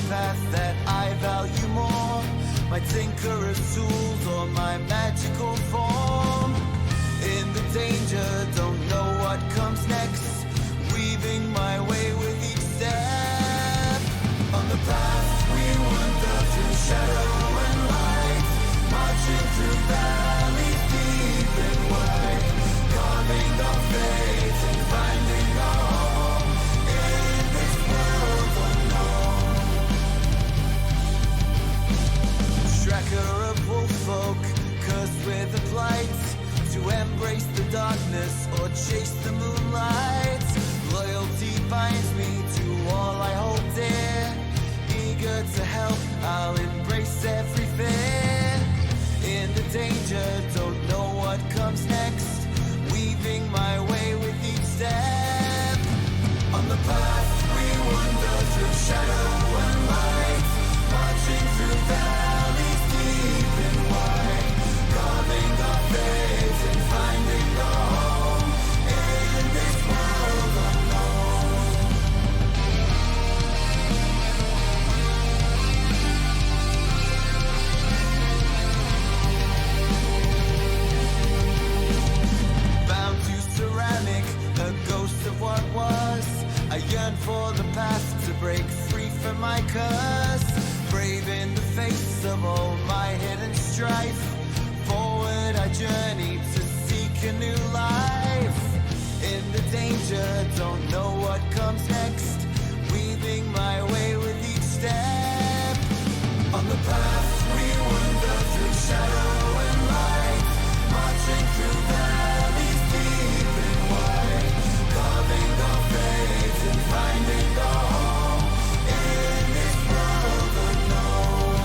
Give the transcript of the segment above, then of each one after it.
path that I value more, my tinkerer's tools or my magical form. In the danger, don't know what comes next, weaving my way with each step. On the path we wander through shadow and light, marching through valleys deep and wide, carving our fate and finding our home in this world unknown. Tracker of wolffolk, cursed with a plight, to embrace the darkness or chase the moonlight. Loyalty binds me to all I hold dear, eager to help, I'll embrace every fear. In the danger, don't know what comes next, weaving my way with each step. On the path we wander through shadow and light, marching through valleys deep and wide, carving our fate and finding our home in this world unknown. Bound to ceramic, a ghost of what was, I yearn for the path to break free from my curse. Brave in the face of all my hidden strife, forward I journey to seek a new life. In the danger, don't know what comes next, weaving my way with each step. On the path we wander through shadow and light, marching through valleys deep and wide, carving our fate and finding our home in this world unknown.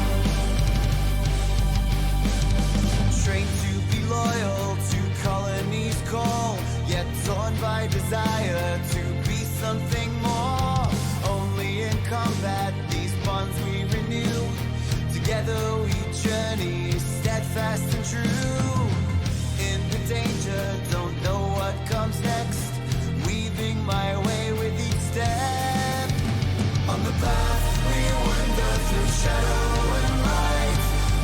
Trained to be loyal to colonies call, yet torn by desire to be something more. Only in combat these bonds we renew, together we journey steadfast and true. In the danger, don't know what comes next, weaving my way with each step. On the path we wander through shadow and light,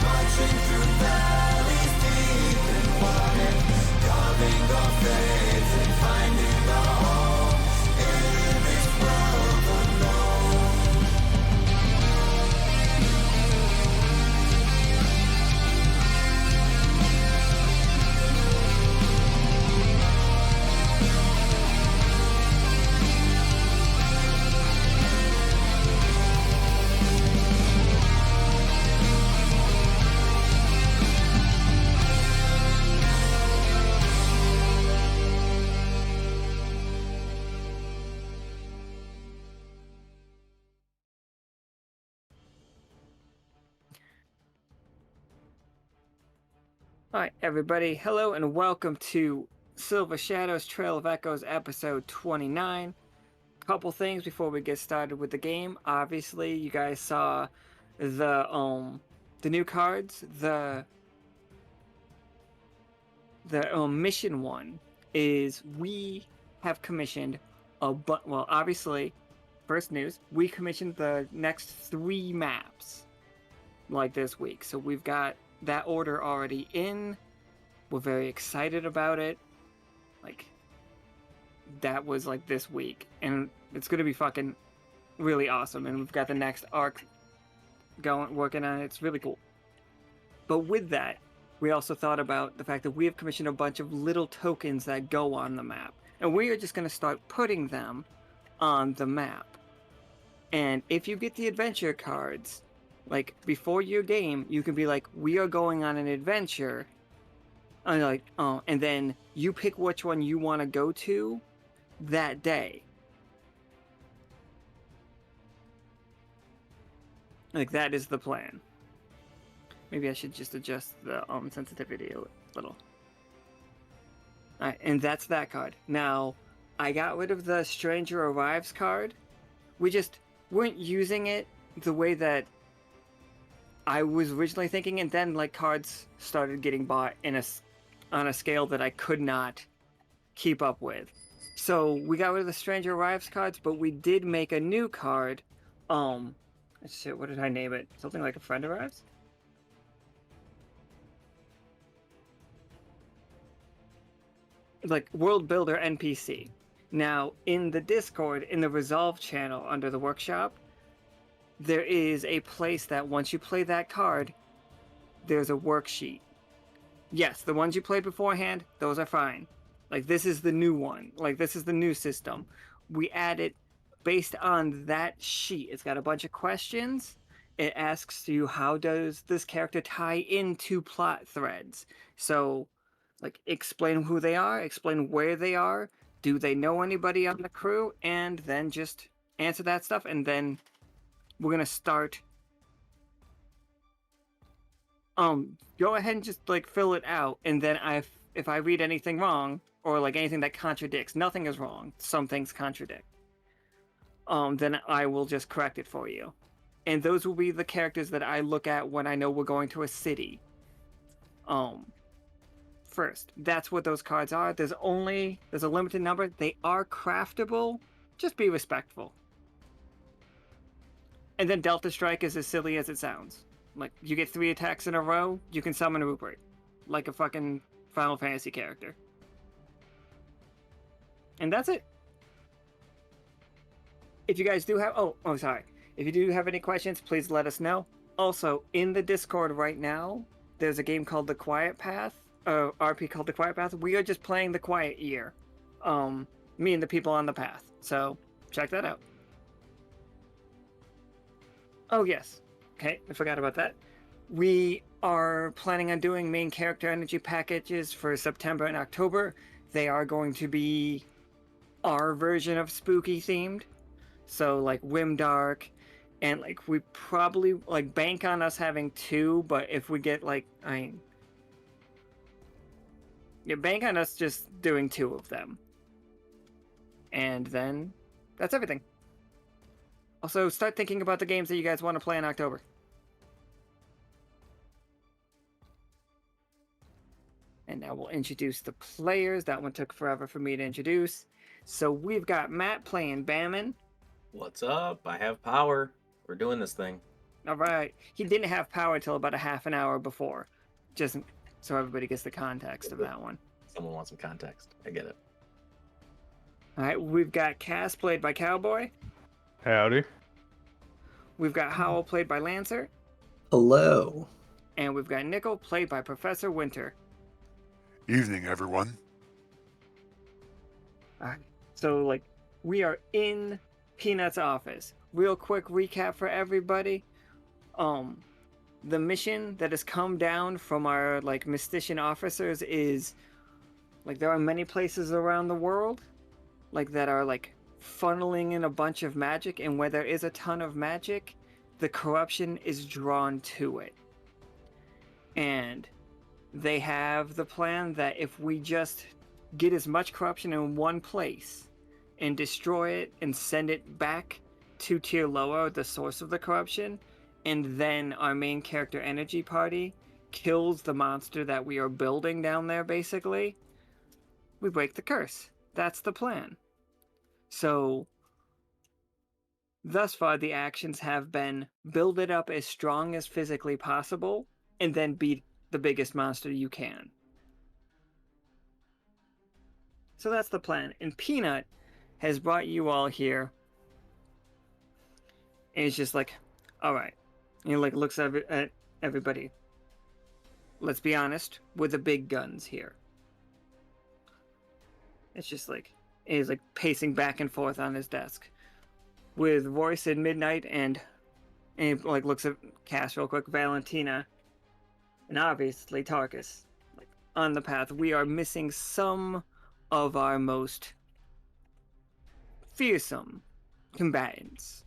marching through valleys deep and wide, carving our fate and finding our home in this world unknown. Alright, everybody, hello and welcome to Silver Shadows Trail of Echoes episode 29. Couple things before we get started with the game. Obviously, you guys saw the new cards. The mission one is we have commissioned well, obviously, first news, we commissioned the next 3 maps like this week. So we've got that order already in. We're very excited about it. Like, that was like this week, and it's gonna be fucking really awesome. And we've got the next arc working on it. It's really cool. But with that, we also thought about the fact that we have commissioned a bunch of little tokens that go on the map, and we are just gonna start putting them on the map. And if you get the adventure cards, like, before your game, you can be like, we are going on an adventure. And like, oh, and then you pick which one you want to go to that day. Like, that is the plan. Maybe I should just adjust the sensitivity a little. Alright, and that's that card. Now, I got rid of the Stranger Arrives card. We just weren't using it the way that I was originally thinking, and then like cards started getting bought on a scale that I could not keep up with. So we got rid of the Stranger Arrives cards, but we did make a new card Shit, what did I name it? Something like a friend arrives? Like World Builder NPC. Now, in the Discord, in the Resolve channel under the workshop, there is a place that once you play that card, there's a worksheet. Yes, the ones you played beforehand, those are fine. Like, this is the new one. Like, this is the new system. We add it based on that sheet. It's got a bunch of questions. It asks you, how does this character tie into plot threads? So, like, explain who they are, explain where they are, do they know anybody on the crew, and then just answer that stuff. And then we're going to start. Go ahead and just like fill it out, and then if I read anything wrong or like anything that contradicts, nothing is wrong, some things contradict, then I will just correct it for you. And those will be the characters that I look at when I know we're going to a city. First, that's what those cards are. There's a limited number. They are craftable. Just be respectful. And then Delta Strike is as silly as it sounds. Like, you get 3 attacks in a row, you can summon Rupert. Like a fucking Final Fantasy character. And that's it. If you guys do have... Oh, sorry. If you do have any questions, please let us know. Also, in the Discord right now, there's a game called The Quiet Path. RP called The Quiet Path. We are just playing The Quiet Year. Me and the people on the path. So, check that out. Oh, yes. Okay, I forgot about that. We are planning on doing main character energy packages for September and October. They are going to be our version of spooky themed. So like Wimdark, and like we probably like bank on us having 2, but if we get like, bank on us just doing 2 of them. And then that's everything. Also, start thinking about the games that you guys want to play in October. And now we'll introduce the players. That one took forever for me to introduce. So we've got Matt playing Bamin. What's up? I have power. We're doing this thing. All right. He didn't have power until about a half an hour before. Just so everybody gets the context of that one. Someone wants some context. I get it. All right. We've got Cass played by Cowboy. Howdy. We've got Howl played by Lancer. Hello. And we've got Nichol played by Professor Winter. Evening, everyone. All right. So, like, we are in Peanut's office. Real quick recap for everybody. The mission that has come down from our, like, mystician officers is, like, there are many places around the world, like, that are, like, funneling in a bunch of magic, and where there is a ton of magic, the corruption is drawn to it. And they have the plan that if we just get as much corruption in one place and destroy it and send it back to tier lower, the source of the corruption, and then our main character energy party kills the monster that we are building down there, basically, we break the curse. That's the plan. So, thus far, the actions have been build it up as strong as physically possible, and then beat the biggest monster you can. So that's the plan. And Peanut has brought you all here. And it's just like, alright. And he like looks at everybody. Let's be honest, we're the big guns here. It's just like, he's like pacing back and forth on his desk. With Royce and Midnight and he like looks at Cass real quick, Valentina, and obviously Tarkus. Like, on the path, we are missing some of our most fearsome combatants.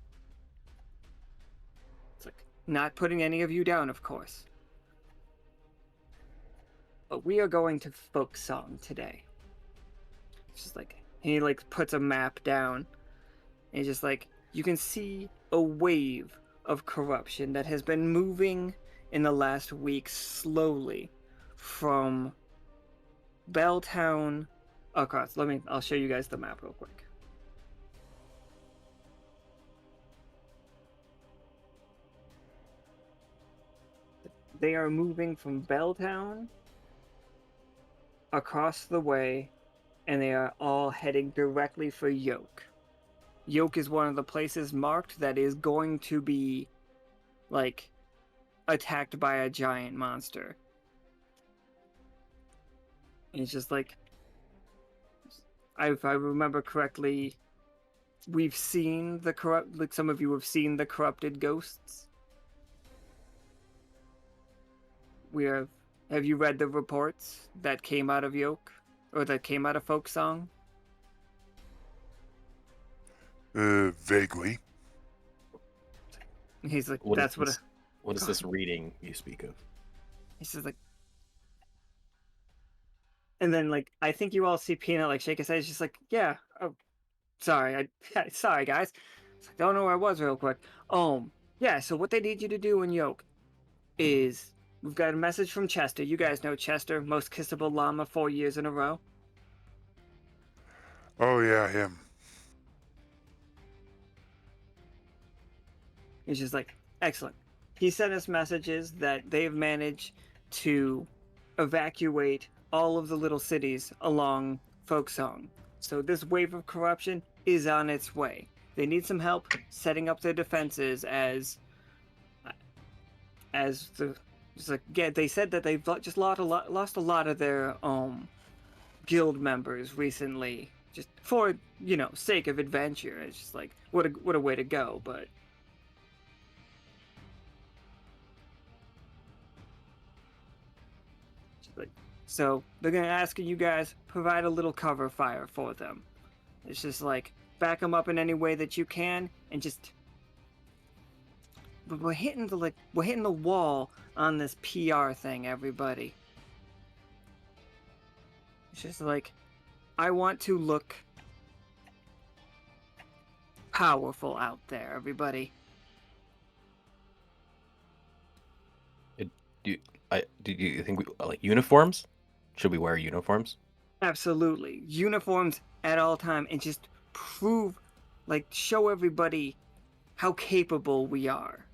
It's like, not putting any of you down, of course. But we are going to folk song today. It's just like, he like puts a map down. And he's just like, you can see a wave of corruption that has been moving in the last week slowly from Belltown across. I'll show you guys the map real quick. They are moving from Belltown across the way, and they are all heading directly for Yolk. Yolk is one of the places marked that is going to be, like, attacked by a giant monster. And it's just like, if I remember correctly, we've seen the like some of you have seen the corrupted ghosts. Have you read the reports that came out of Yolk, or that came out of Folk Song? Vaguely. He's like, What that's is what. this, what is this reading you speak of? He's just like, and then like I think you all see Peanut like shake his head. He's just like, yeah, oh, sorry, sorry guys. It's like, don't know where I was real quick. Yeah. So what they need you to do in Yolk is we've got a message from Chester. You guys know Chester, most kissable llama 4 years in a row. Oh, yeah, him. He's just like, excellent. He sent us messages that they've managed to evacuate all of the little cities along Folksong. So this wave of corruption is on its way. They need some help setting up their defenses as the just like, yeah, they said that they've just lost a lot of their guild members recently, just for sake of adventure. It's just like what a way to go, but. So they're gonna ask you guys provide a little cover fire for them. It's just like back them up in any way that you can, and just we're hitting the wall on this PR thing, everybody. It's just like I want to look powerful out there, everybody. Do you think we like uniforms? Should we wear uniforms? Absolutely, uniforms at all time, and just show everybody how capable we are.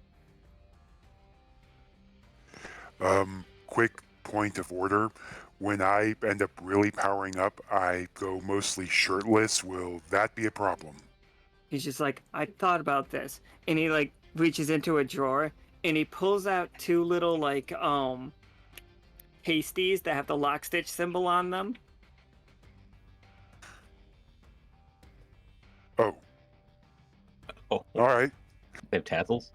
Quick point of order. When I end up really powering up, I go mostly shirtless. Will that be a problem? He's just like, I thought about this, and he like reaches into a drawer and he pulls out two little pasties that have the Lockstitch symbol on them. Oh. Oh, All right. they have tassels.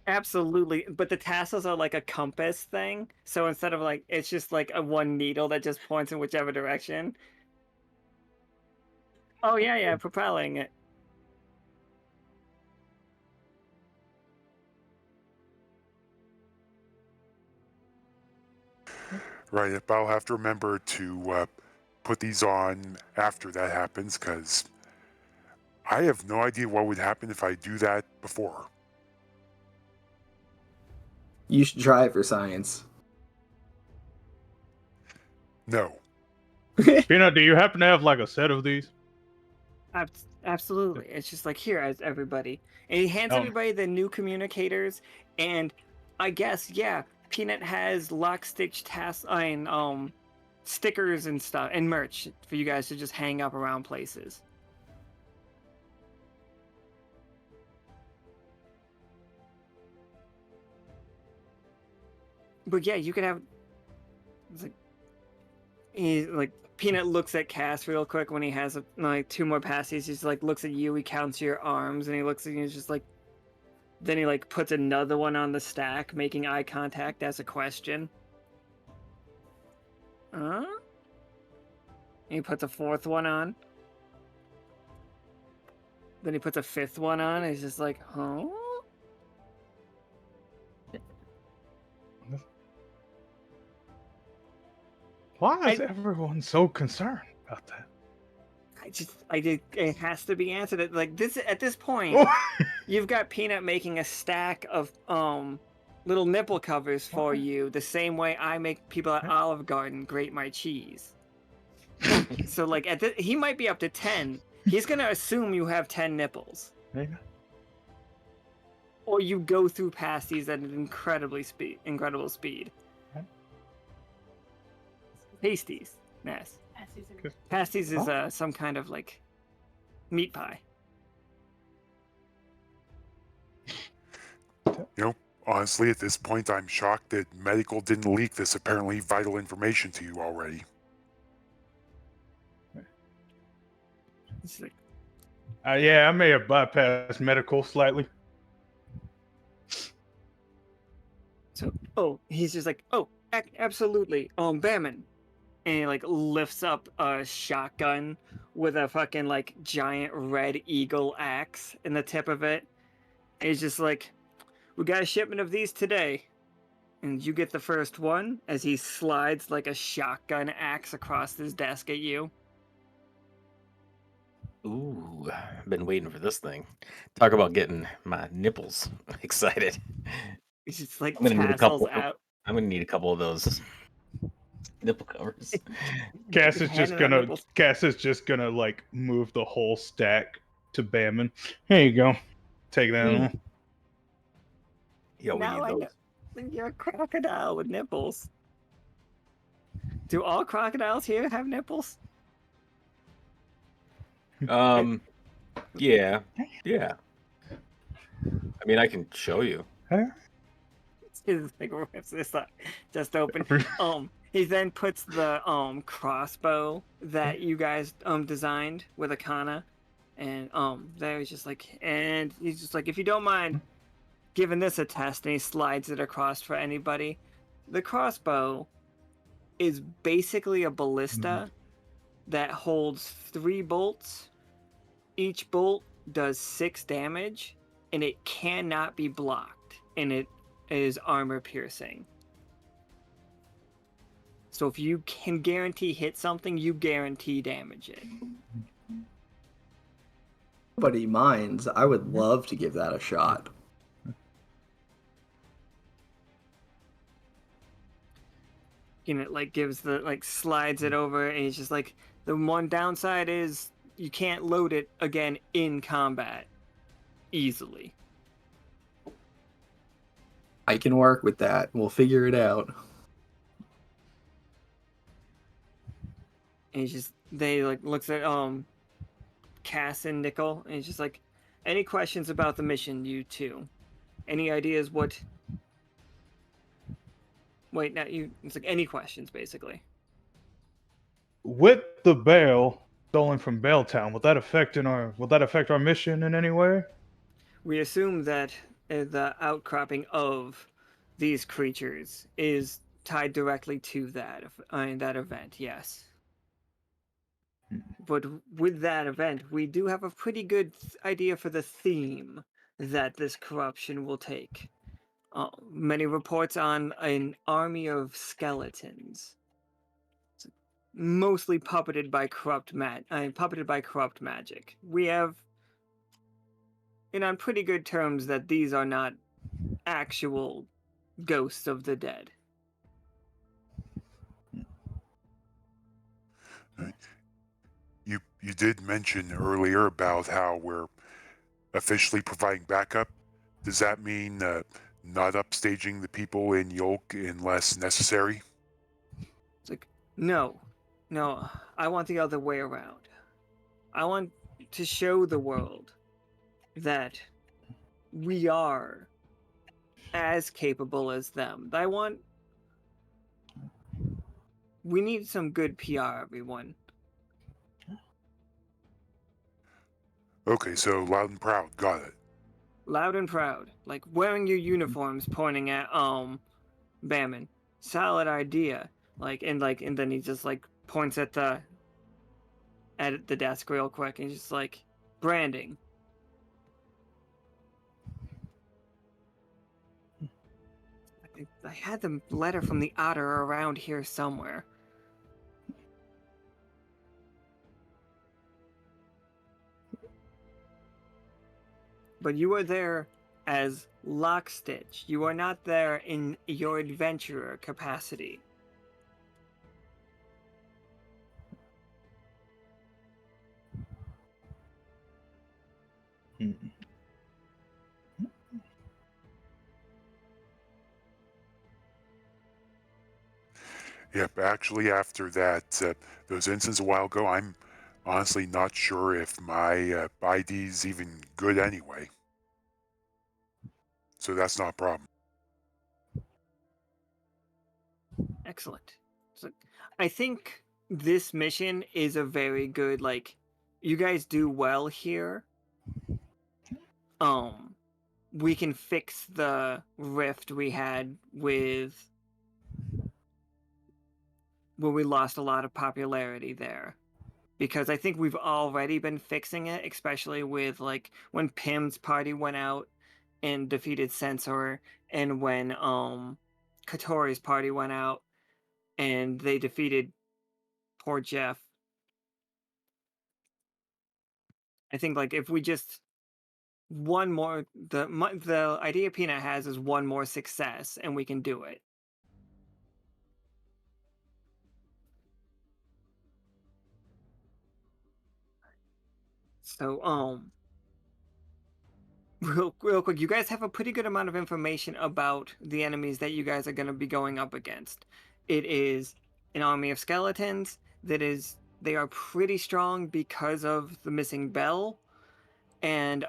Absolutely, but the tassels are like a compass thing. So instead of like, it's just like a one needle that just points in whichever direction. Oh yeah, propelling it. Right. But I'll have to remember to put these on after that happens, because I have no idea what would happen if I do that before. You should try it for science. No. Peanut, do you happen to have like a set of these? Absolutely. It's just like, here, as everybody. And he hands Oh. everybody the new communicators, and I guess, yeah, Peanut has Lockstitch stickers and stuff, and merch for you guys to just hang up around places. But yeah, you could have. Peanut looks at Cass real quick when he has like two more passes. He's like looks at you. He counts your arms, and he looks at you. He's just like. Then he like puts another one on the stack, making eye contact as a question. And he puts a fourth one on. Then he puts a fifth one on. And he's just like, huh? Why is everyone so concerned about that? It has to be answered. Like this at this point, you've got Peanut making a stack of little nipple covers for you, the same way I make people at Olive Garden grate my cheese. So like he might be up to 10. He's gonna assume you have 10 nipples. or you go through pasties at an incredible speed. Pasties, yes. Pasties is some kind of like meat pie. Honestly, at this point, I'm shocked that medical didn't leak this apparently vital information to you already. It's like, Yeah, I may have bypassed medical slightly. so, he's just like, absolutely, Bamin. And he like lifts up a shotgun with a fucking like giant red eagle axe in the tip of it. And he's just like, we got a shipment of these today. And you get the first one as he slides like a shotgun axe across his desk at you. Ooh, been waiting for this thing. Talk about getting my nipples excited. He's just like I'm gonna need a tassels couple. out. I'm gonna need a couple of those nipple covers. Cass is Handing out nipples. gonna like move the whole stack to Bamin. Here you go. Take that Mm. one. Yo, we Now I need know those. you're a crocodile with nipples. Do all crocodiles here have nipples? Yeah, yeah. I mean, I can show you. Huh? His like rips this up, just open. He then puts the crossbow that you guys designed with a kana, and there he's just like, and he's just like, if you don't mind giving this a test, and he slides it across for anybody. The crossbow is basically a ballista that holds 3 bolts. Each bolt does 6 damage, and it cannot be blocked, and it is armor piercing. So if you can guarantee hit something, you guarantee damage it. Nobody minds. I would love to give that a shot. And it like gives the like slides it over, and it's just like the one downside is you can't load it again in combat easily. I can work with that. We'll figure it out. And he's just they like looks at Cass and Nichol, and he's just like, any questions about the mission, you two? Any ideas what? Wait, not you. It's like any questions, basically. With the bale stolen from Belltown, will that affect our mission in any way? We assume that the outcropping of these creatures is tied directly to that event. Yes. But with that event, we do have a pretty good idea for the theme that this corruption will take. Many reports on an army of skeletons, mostly puppeted by corrupt magic. We have, on pretty good terms, that these are not actual ghosts of the dead. You did mention earlier about how we're officially providing backup. Does that mean not upstaging the people in Yolk unless necessary? It's like, no, I want the other way around. I want to show the world that we are as capable as them. We need some good PR, everyone. Okay, so loud and proud. Got it. Loud and proud. Like wearing your uniforms, pointing at Bamin. Solid idea. And then he just like points at the desk real quick, and he's just like, branding. I had the letter from the otter around here somewhere. But you are there as Lockstitch. You are not there in your adventurer capacity. Yep, actually, after that, those incidents a while ago, I'm honestly not sure if my ID's even good anyway. So that's not a problem. Excellent. So I think this mission is a very good, like, you guys do well here. We can fix the rift we had with where we lost a lot of popularity there. Because I think we've already been fixing it, especially with like when Pim's party went out and defeated Censor, and when Katori's party went out and they defeated poor Jeff. I think like if we just one more, the idea Peanut has is one more success and we can do it. So real quick, you guys have a pretty good amount of information about the enemies that you guys are going to be going up against. It is an army of skeletons they are pretty strong because of the missing bell, and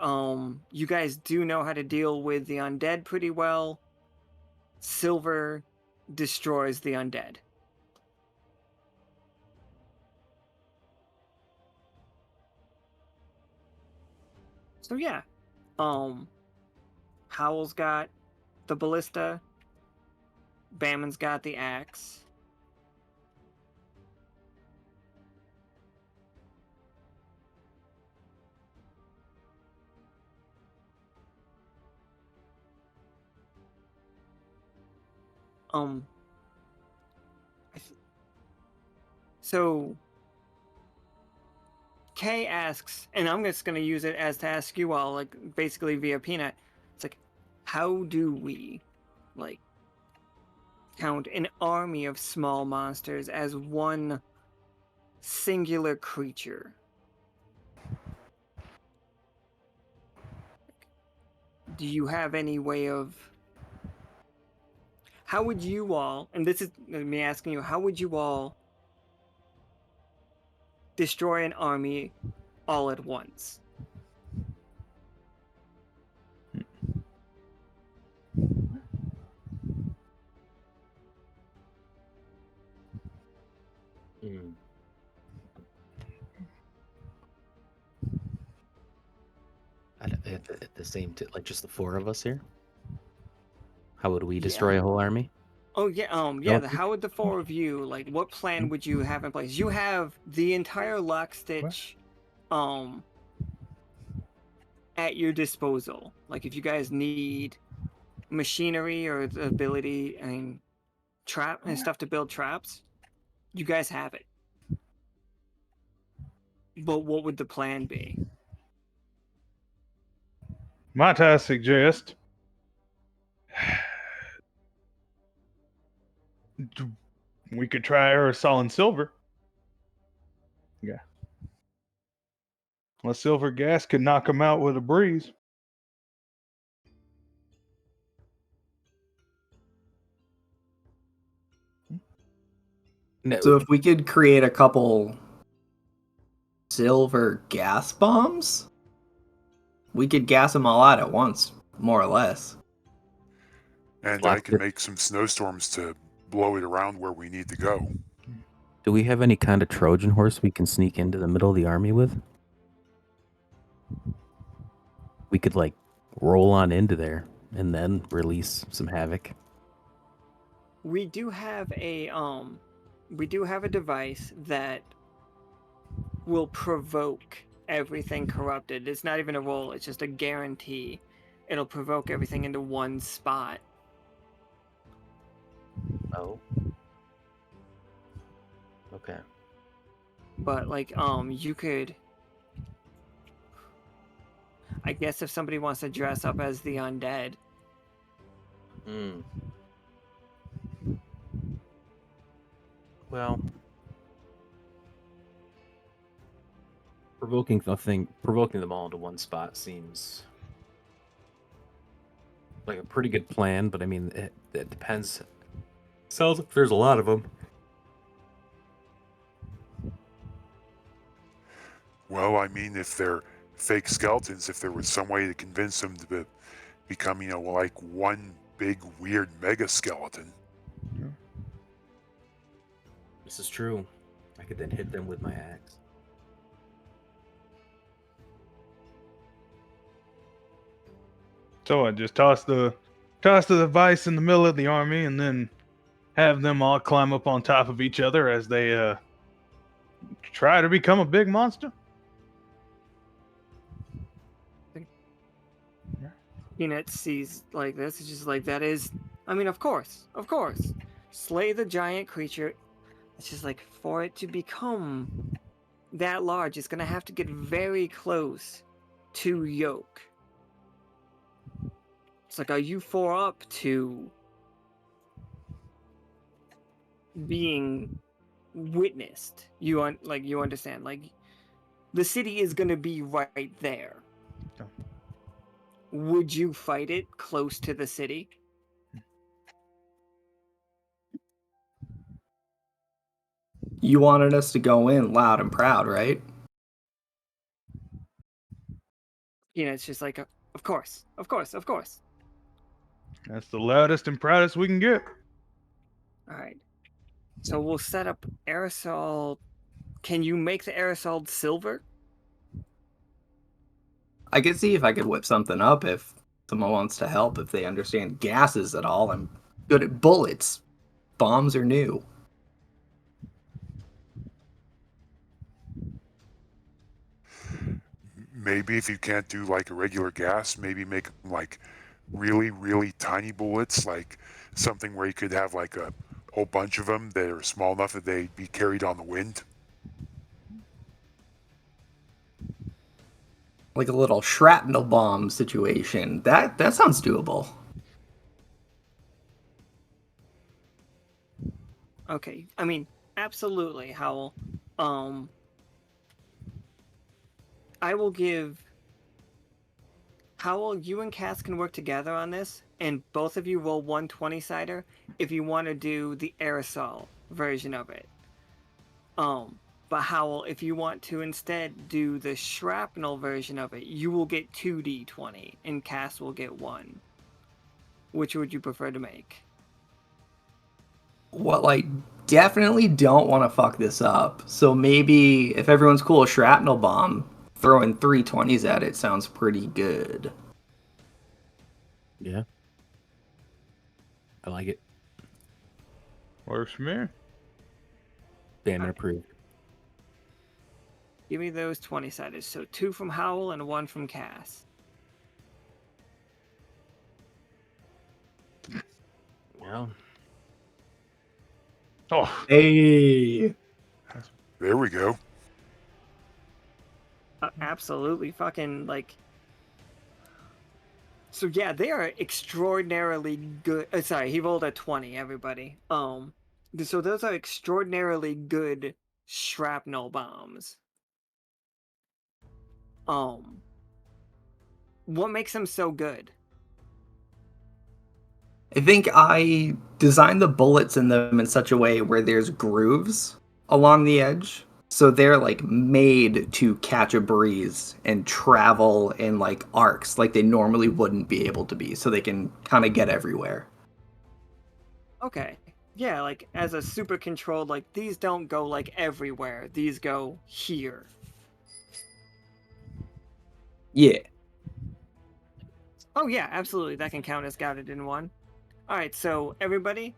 you guys do know how to deal with the undead pretty well. Silver destroys the undead. So yeah, Howl's got the ballista. Bamin's got the axe. So Kay asks, and I'm just gonna use it as to ask you all, like basically via Peanut. It's like, how do we, like, count an army of small monsters as one singular creature? Do you have any way of? How would you all? And this is me asking you. How would you all destroy an army all at once? Hmm. At the same time, like just the four of us here. How would we destroy a whole army? Oh yeah, Don't how would the four of you, like, what plan would you have in place? You have the entire Lockstitch, at your disposal. Like, if you guys need machinery or the ability and trap and stuff to build traps, you guys have it. But what would the plan be? Might I suggest we could try aerosol and silver. Yeah. A silver gas could knock them out with a breeze. No, So if we could create a couple silver gas bombs, we could gas them all out at once, more or less. And I Lots can of- make some snowstorms to blow it around where we need to go. Do we have any kind of Trojan horse we can sneak into the middle of the army with? We could like roll on into there and then release some havoc. We do have a device that will provoke everything corrupted. It's not even a roll, it's just a guarantee. It'll provoke everything into one spot. Oh. Okay. But like you could, I guess, if somebody wants to dress up as the undead. Hmm. Well, provoking them all into one spot seems like a pretty good plan, but I mean, it depends. Sounds like there's a lot of them. Well, I mean, if they're fake skeletons, if there was some way to convince them to become, like one big weird mega skeleton. This is true. I could then hit them with my axe. So I just toss the device in the middle of the army, and then have them all climb up on top of each other as they try to become a big monster. Peanut sees like this. It's just like, that is, I mean, of course. Slay the giant creature. It's just like, for it to become that large, it's gonna have to get very close to Yolk. It's like, are you 4 up to being witnessed? You understand? Like, the city is gonna be right there. Oh. Would you fight it close to the city? You wanted us to go in loud and proud, right? It's just like, of course. That's the loudest and proudest we can get. All right. So we'll set up aerosol. Can you make the aerosol silver? I could see if I could whip something up if someone wants to help, if they understand gases at all. I'm good at bullets. Bombs are new. Maybe if you can't do like a regular gas, maybe make them like really, really tiny bullets, like something where you could have like a whole bunch of them that are small enough that they'd be carried on the wind. Like a little shrapnel bomb situation. That sounds doable. Okay. I mean, absolutely, Howl. I will give Howl, you and Cass can work together on this, and both of you roll 120-sider if you want to do the aerosol version of it. But Howl, if you want to instead do the shrapnel version of it, you will get 2d20, and Cass will get 1. Which would you prefer to make? Well, I definitely don't want to fuck this up. So maybe if everyone's cool with shrapnel bomb, throwing 320s at it sounds pretty good. Yeah. I like it. Works for me. Bamin approved. Give me those 20-siders. So 2 from Howl and 1 from Cass. Well, Oh, Hey! There we go. Absolutely fucking, like... So yeah, they are extraordinarily good. Sorry, he rolled a 20, everybody. So those are extraordinarily good shrapnel bombs. What makes them so good? I think I designed the bullets in them in such a way where there's grooves along the edge. So they're like made to catch a breeze and travel in like arcs like they normally wouldn't be able to be. So they can kind of get everywhere. Okay. Yeah, like as a super controlled, like these don't go like everywhere. These go here. Yeah. Oh yeah, absolutely. That can count as scouted in 1. Alright, so everybody,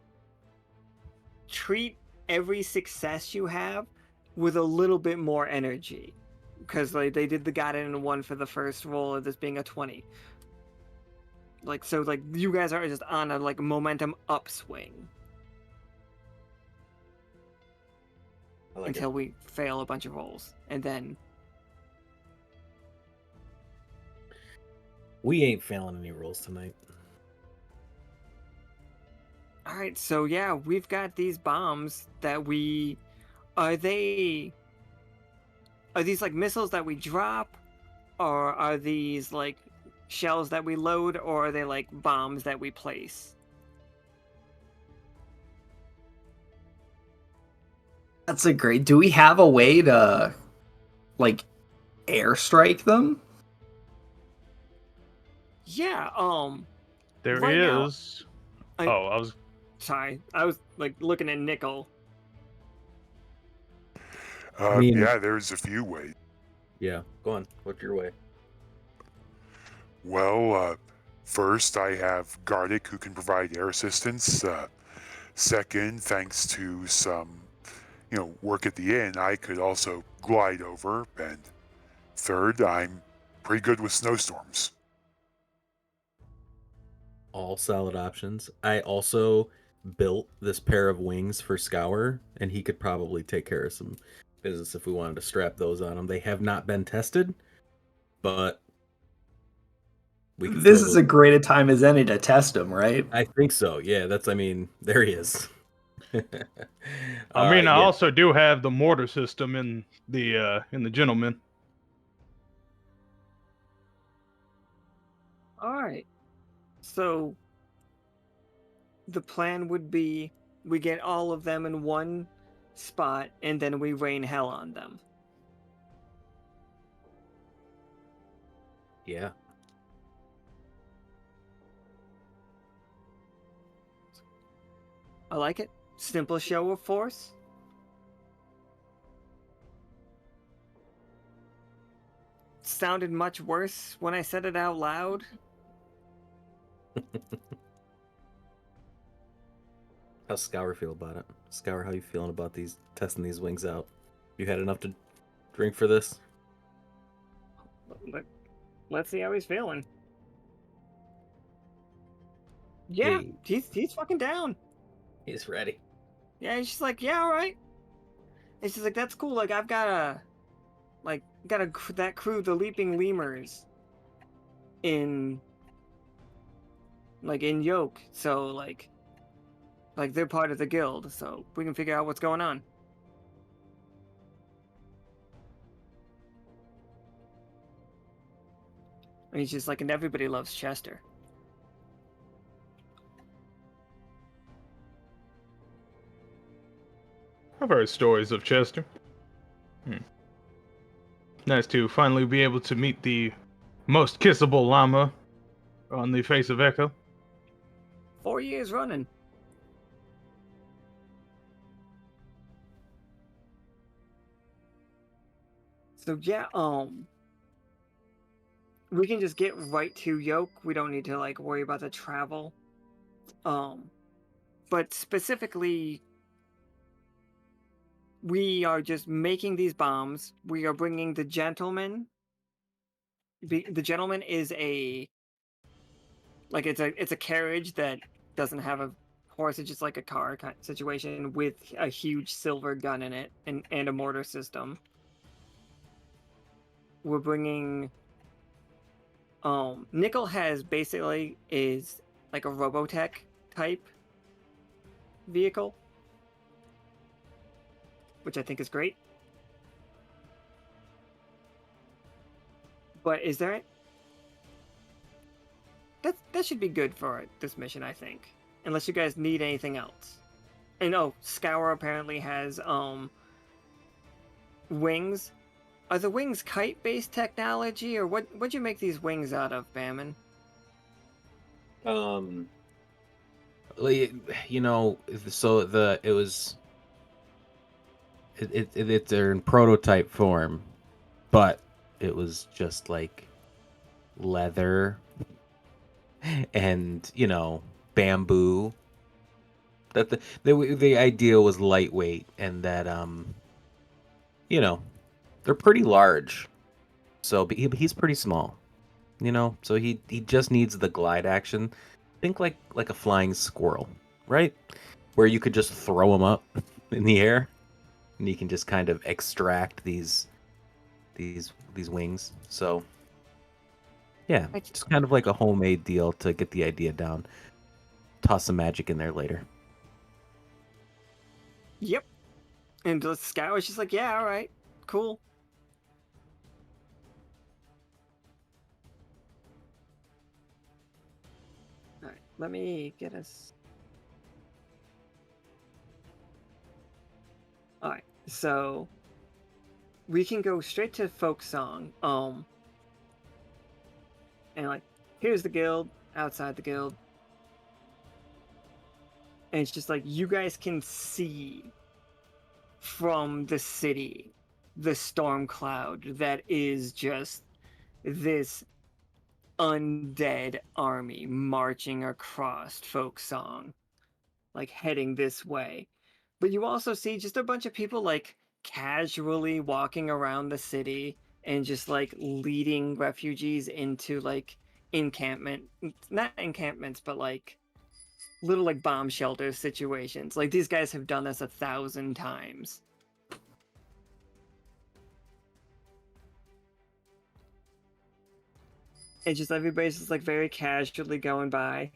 treat every success you have with a little bit more energy. Because like they did the got it in 1 for the first roll of this being a 20. Like, so like you guys are just on a like momentum upswing. I like Until we fail a bunch of rolls. And then we ain't failing any rolls tonight. alright, so yeah, we've got these bombs that we... Are these like missiles that we drop? Or are these like shells that we load? Or are they like bombs that we place? That's a great... Do we have a way to like airstrike them? Yeah. There Right now, is. I- Oh, I was. Sorry, I was like looking at Nichol. mean- Yeah, there's a few ways. Yeah, go on. What's your way? Well, first, I have Gardic, who can provide air assistance. Second, thanks to some, work at the inn, I could also glide over. And third, I'm pretty good with snowstorms. All solid options. I also built this pair of wings for Scour, and he could probably take care of some business if we wanted to strap those on him. They have not been tested, but we can This throw is those- a great a time as any to test them, right? I think so. Yeah, there he is. I mean, I yeah. also do have the mortar system in the gentleman. All right. So the plan would be we get all of them in one spot and then we rain hell on them. Yeah. I like it. Simple show of force. Sounded much worse when I said it out loud. How's Scour feel about it? Scour, how you feeling about testing these wings out? You had enough to drink for this? Let's see how he's feeling. Yeah, Hey. he's fucking down. He's ready. Yeah, he's just like, yeah, all right. It's just like, that's cool. Like, I've got that crew, the Leaping Lemurs, in Yolk. So like they're part of the guild. So we can figure out what's going on. And he's just like, and everybody loves Chester. I've heard stories of Chester. Nice to finally be able to meet the most kissable llama on the face of Echo. 4 years running. So yeah, we can just get right to Yolk. We don't need to like worry about the travel. But specifically, we are just making these bombs. We are bringing the gentleman. The gentleman is it's a carriage that doesn't have a horse. It's just like a car kind of situation with a huge silver gun in it and a mortar system. We're bringing. Nichol is like a Robotech type vehicle, which I think is great. But is there? That should be good for this mission, I think. Unless you guys need anything else. And Scour apparently has wings. Are the wings kite-based technology, or what'd you make these wings out of, Bamin? They're in prototype form, but it was just like leather and bamboo. That the idea was lightweight and that they're pretty large, so but he's pretty small, so he just needs the glide action. Think like a flying squirrel, right? Where you could just throw him up in the air and you can just kind of extract these wings. So yeah, just kind of like a homemade deal to get the idea down. Toss some magic in there later. Yep. And the Scout was just like, yeah, all right, cool. All right, let me get us. All right, so we can go straight to folk song. And like, here's the guild, outside the guild. And it's just like, you guys can see from the city the storm cloud that is just this undead army marching across folk song, like heading this way. But you also see just a bunch of people like casually walking around the city and just like leading refugees into like encampment, not encampments, but like little like bomb shelter situations. Like these guys have done this 1,000 times. It's just everybody's just like very casually going by.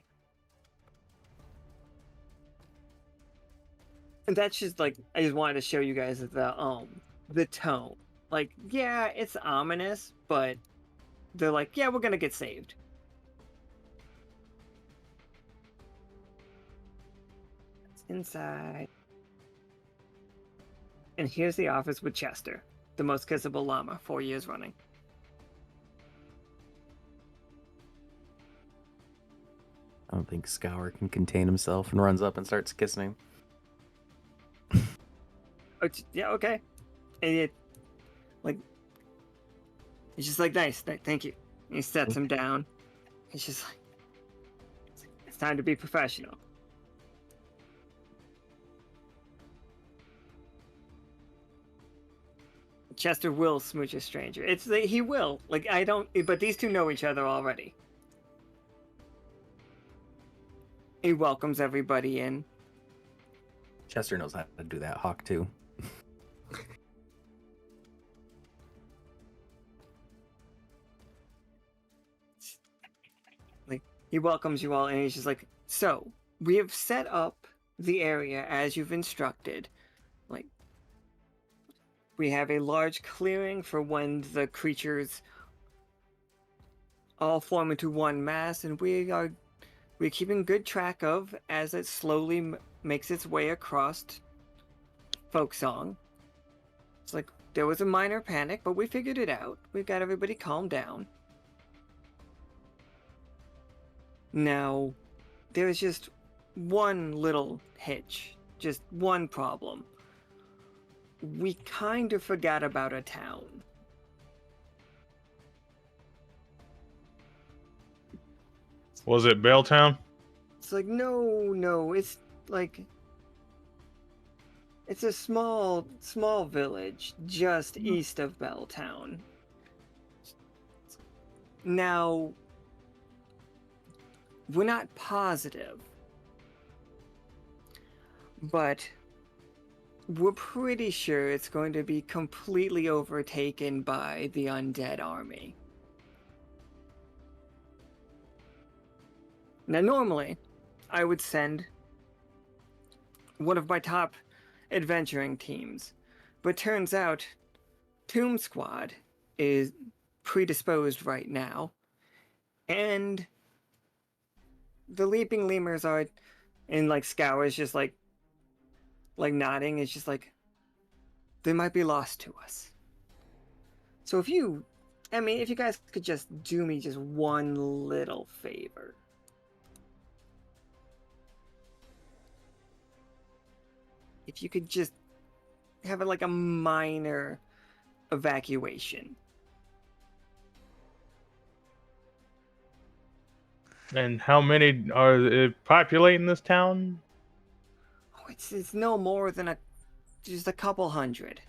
And that's just like, I just wanted to show you guys the tone. Like, yeah, it's ominous, but they're like, yeah, we're gonna get saved. It's inside. And here's the office with Chester, the most kissable llama, 4 years running. I don't think Scour can contain himself and runs up and starts kissing him. Oh, yeah, okay. And it, like, it's just like, nice, thank you. And he sets him down. It's just like, it's time to be professional. Chester will smooch a stranger. It's like, he will. Like, I don't, but these two know each other already. He welcomes everybody in. Chester knows how to do that hawk too. Like, he welcomes you all, and he's just like, so, we have set up the area as you've instructed. Like, we have a large clearing for when the creatures all form into one mass, and we're keeping good track of as it slowly makes its way across folk song. It's like, there was a minor panic, but we figured it out. We've got everybody calmed down. Now, there's just one little hitch, just one problem. We kind of forgot about a town. Was it Belltown? It's like, no, it's like, it's a small village just east of Belltown. Now, we're not positive, but we're pretty sure it's going to be completely overtaken by the undead army. Now, normally, I would send one of my top adventuring teams, but turns out Tomb Squad is predisposed right now, and the Leaping Lemurs are, and like Scour's just like nodding. It's just like, they might be lost to us. So if you guys could just do me just one little favor. If you could just have like a minor evacuation. And how many are populating this town? Oh, it's no more than just a couple hundred.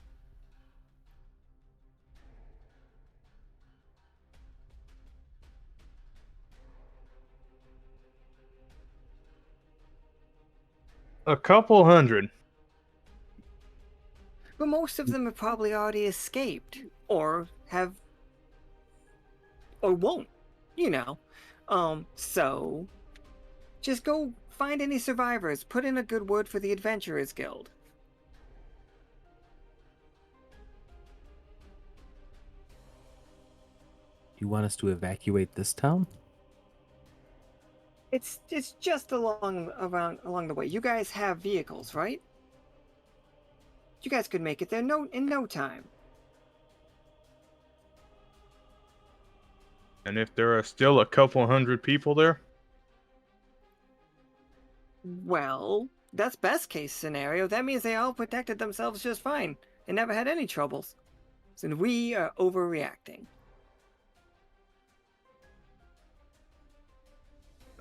A couple hundred. But most of them have probably already escaped, or won't, you know. So just go find any survivors, put in a good word for the Adventurers Guild. You want us to evacuate this town? It's just along the way. You guys have vehicles, right? You guys could make it there in no time. And if there are still a couple hundred people there, Well, that's best case scenario. That means they all protected themselves just fine and never had any troubles. And we are overreacting.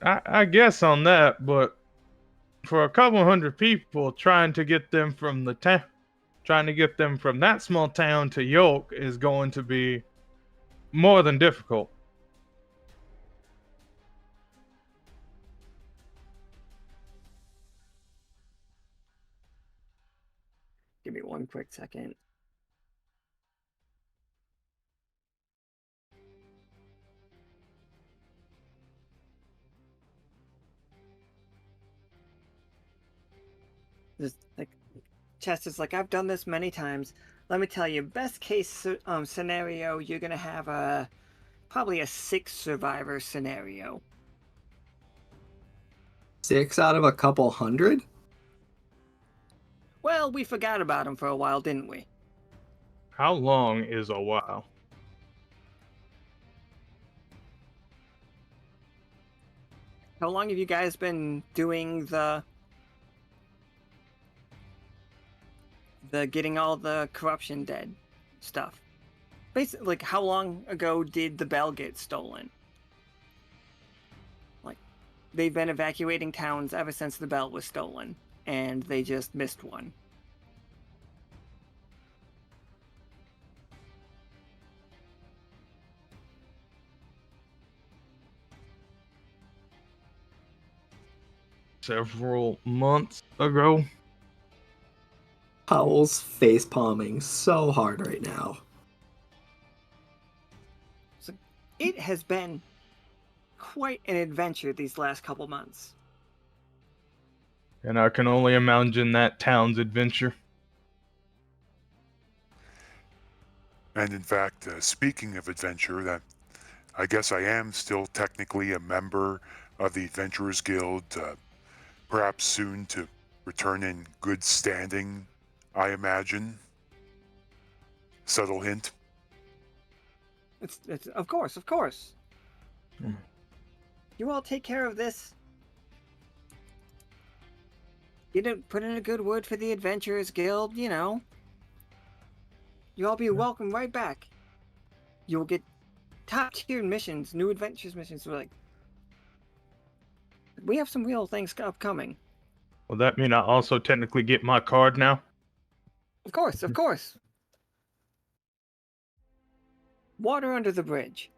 I guess on that, but for a couple hundred people trying to get them from the town, trying to get them from that small town to Yolk is going to be more than difficult. Give me one quick second. Just like Chester's like, I've done this many times. Let me tell you, best case scenario, you're gonna have probably a 6 survivor scenario. 6 out of a couple hundred? Well, we forgot about him for a while, didn't we? How long is a while? How long have you guys been doing the getting all the corruption dead stuff? Basically, like, how long ago did the bell get stolen? Like, they've been evacuating towns ever since the bell was stolen, and they just missed one. Several months ago. Howl's face palming so hard right now. So it has been quite an adventure these last couple months. And I can only imagine that town's adventure. And in fact, speaking of adventure, that I guess I am still technically a member of the Adventurers Guild, perhaps soon to return in good standing, I imagine. Subtle hint. It's of course, of course. Mm. You all take care of this. You didn't put in a good word for the Adventurers Guild, you know. You all be welcome right back. You'll get top tier missions, new adventures missions. We're like, we have some real things upcoming. Will that mean I also technically get my card now? Of course, of course. Water under the bridge.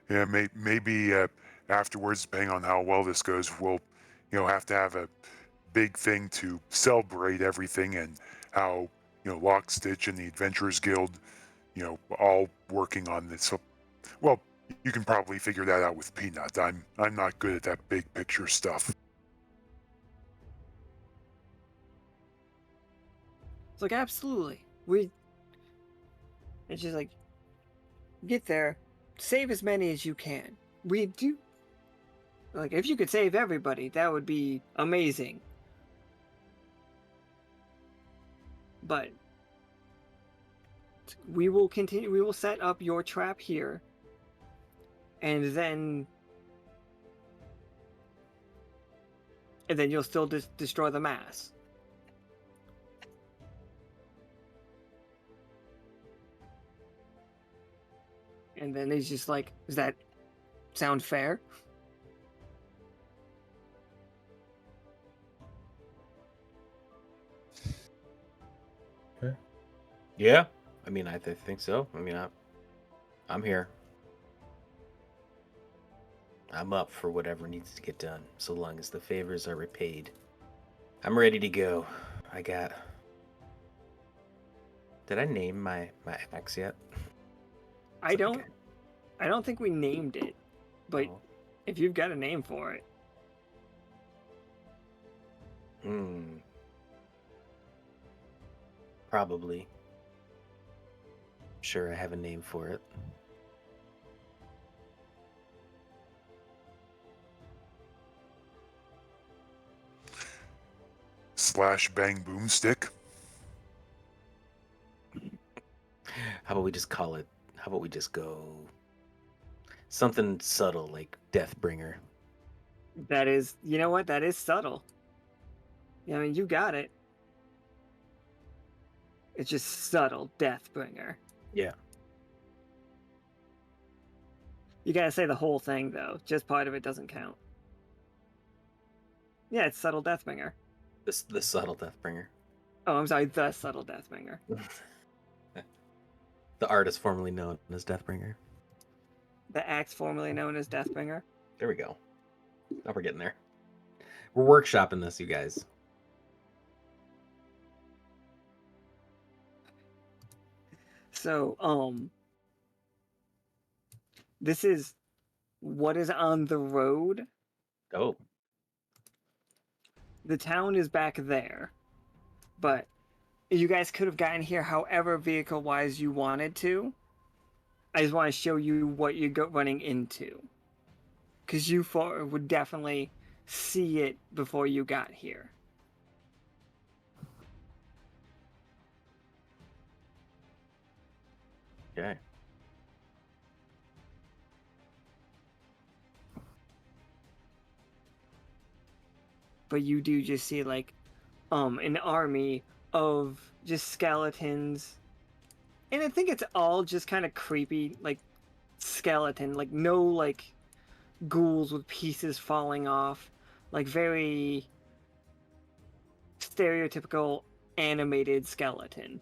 Yeah, maybe afterwards, depending on how well this goes, we'll, have to have a big thing to celebrate everything and how, Lockstitch and the Adventurers Guild, all working on this. So, well, you can probably figure that out with Peanut. I'm not good at that big picture stuff. It's like, absolutely. It's just like, get there, save as many as you can. We do. Like, if you could save everybody, that would be amazing. But we will continue. We will set up your trap here, and then you'll still destroy the mass. And then he's just like, does that sound fair? Yeah, I mean, I think so. I mean, I'm here. I'm up for whatever needs to get done, so long as the favors are repaid. I'm ready to go. Did I name my axe yet? I don't think we named it, but Oh. if you've got a name for it. Probably. Sure, I have a name for it. Slash bang boomstick. How about we just call it? How about we just go something subtle like Deathbringer? That is, you know what? That is subtle. I mean, you got it. It's just subtle, Deathbringer. Yeah. You gotta say the whole thing, though. Just part of it doesn't count. Yeah, it's subtle Deathbringer. The subtle Deathbringer. Oh, I'm sorry, the subtle Deathbringer. The artist formerly known as Deathbringer. The axe formerly known as Deathbringer. There we go. Now we're getting there. We're workshopping this, you guys. So, this is what is on the road. Oh, The town is back there, but you guys could have gotten here however vehicle-wise you wanted to. I just want to show you what you're running into, because you would definitely see it before you got here. okay. But you do just see like an army of just skeletons, and I think it's all just kind of creepy, like skeleton, like no like ghouls with pieces falling off, like very stereotypical animated skeleton.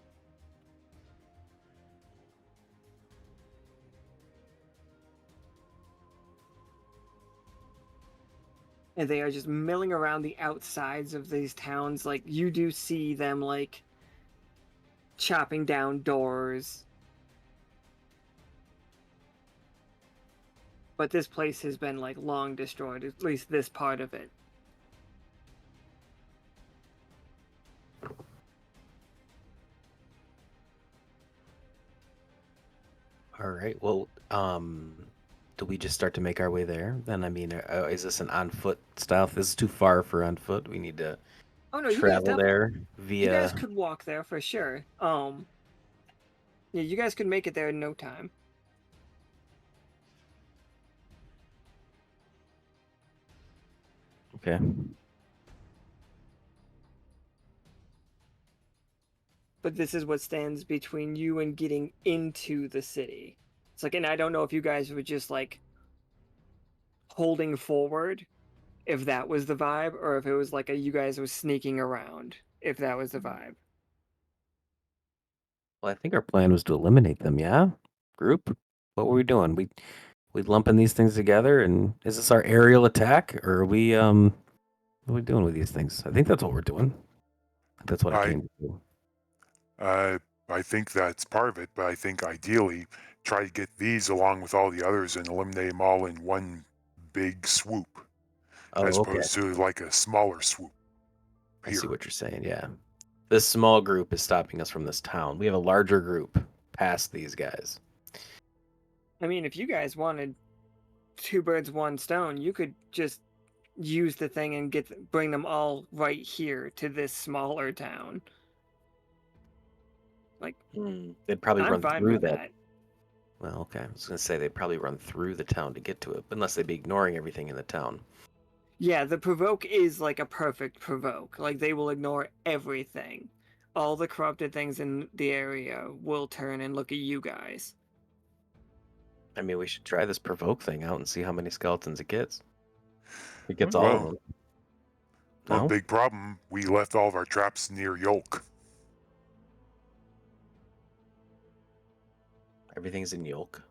And they are just milling around the outsides of these towns. Like, you do see them, like, chopping down doors. But this place has been, like, long destroyed, at least this part of it. All right. Well, do we just start to make our way there? Then I mean, is this an on foot style? This is too far for on foot. We need to Oh no, you guys travel definitely, there you guys via. could walk there for sure. Yeah, you guys could make it there in no time. Okay. But this is what stands between you and getting into the city. It's like, and I don't know if you guys were just like holding forward, if that was the vibe, or if it was like you guys were sneaking around, if that was the vibe. Well, I think our plan was to eliminate them. Yeah, group. What were we doing? We lumping these things together, and is this our aerial attack, or are we what are we doing with these things? I think that's what we're doing. That's what I I came to. I think that's part of it, but I think ideally try to get these along with all the others and eliminate them all in one big swoop, as Oh, okay. opposed to like a smaller swoop. I see Here. what you're saying. Yeah, this small group is stopping us from this town. We have a larger group past these guys. I mean, if you guys wanted two birds, one stone, you could just use the thing and bring them all right here to this smaller town. Like, They'd probably I'm run fine through with that. that. Well, okay. I was gonna say they'd probably run through the town to get to it, unless they'd be ignoring everything in the town. Yeah, the provoke is like a perfect provoke. Like, they will ignore everything. All the corrupted things in the area will turn and look at you guys. I mean, we should try this provoke thing out and see how many skeletons it gets. It gets all Well, of them. Well, No? big problem. We left all of our traps near Yolk. Everything's in Yolk.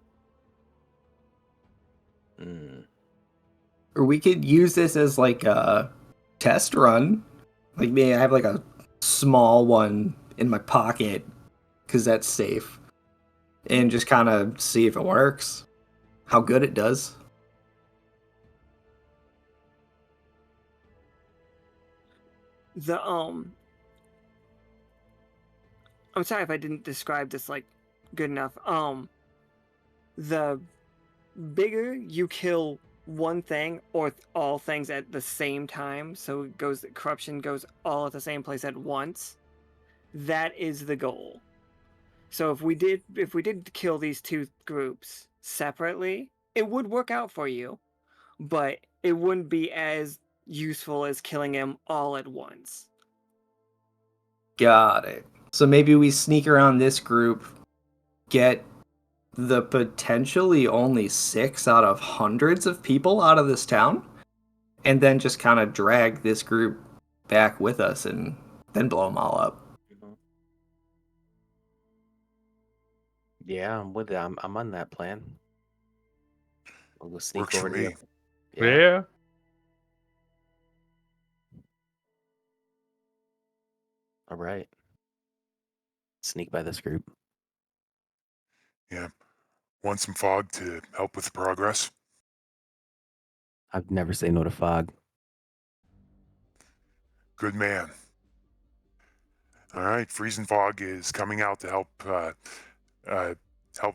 Or we could use this as like a test run. Like maybe I have like a small one in my pocket because that's safe, and just kind of see if it works, how good it does. The I'm sorry if I didn't describe this like good enough. The bigger you kill one thing or all things at the same time, so it goes corruption goes all at the same place at once, that is the goal. So if we did kill these two groups separately, it would work out for you, but it wouldn't be as useful as killing them all at once. Got it. So maybe we sneak around this group, get the potentially only 6 out of hundreds of people out of this town, and then just kind of drag this group back with us and then blow them all up. Yeah, I'm with it. I'm on that plan. We'll go sneak Works over for to me. the. Yeah. All right. Sneak by this group. Yeah. Want some fog to help with the progress? I'd never say no to fog. Good man. All right, freezing fog is coming out to help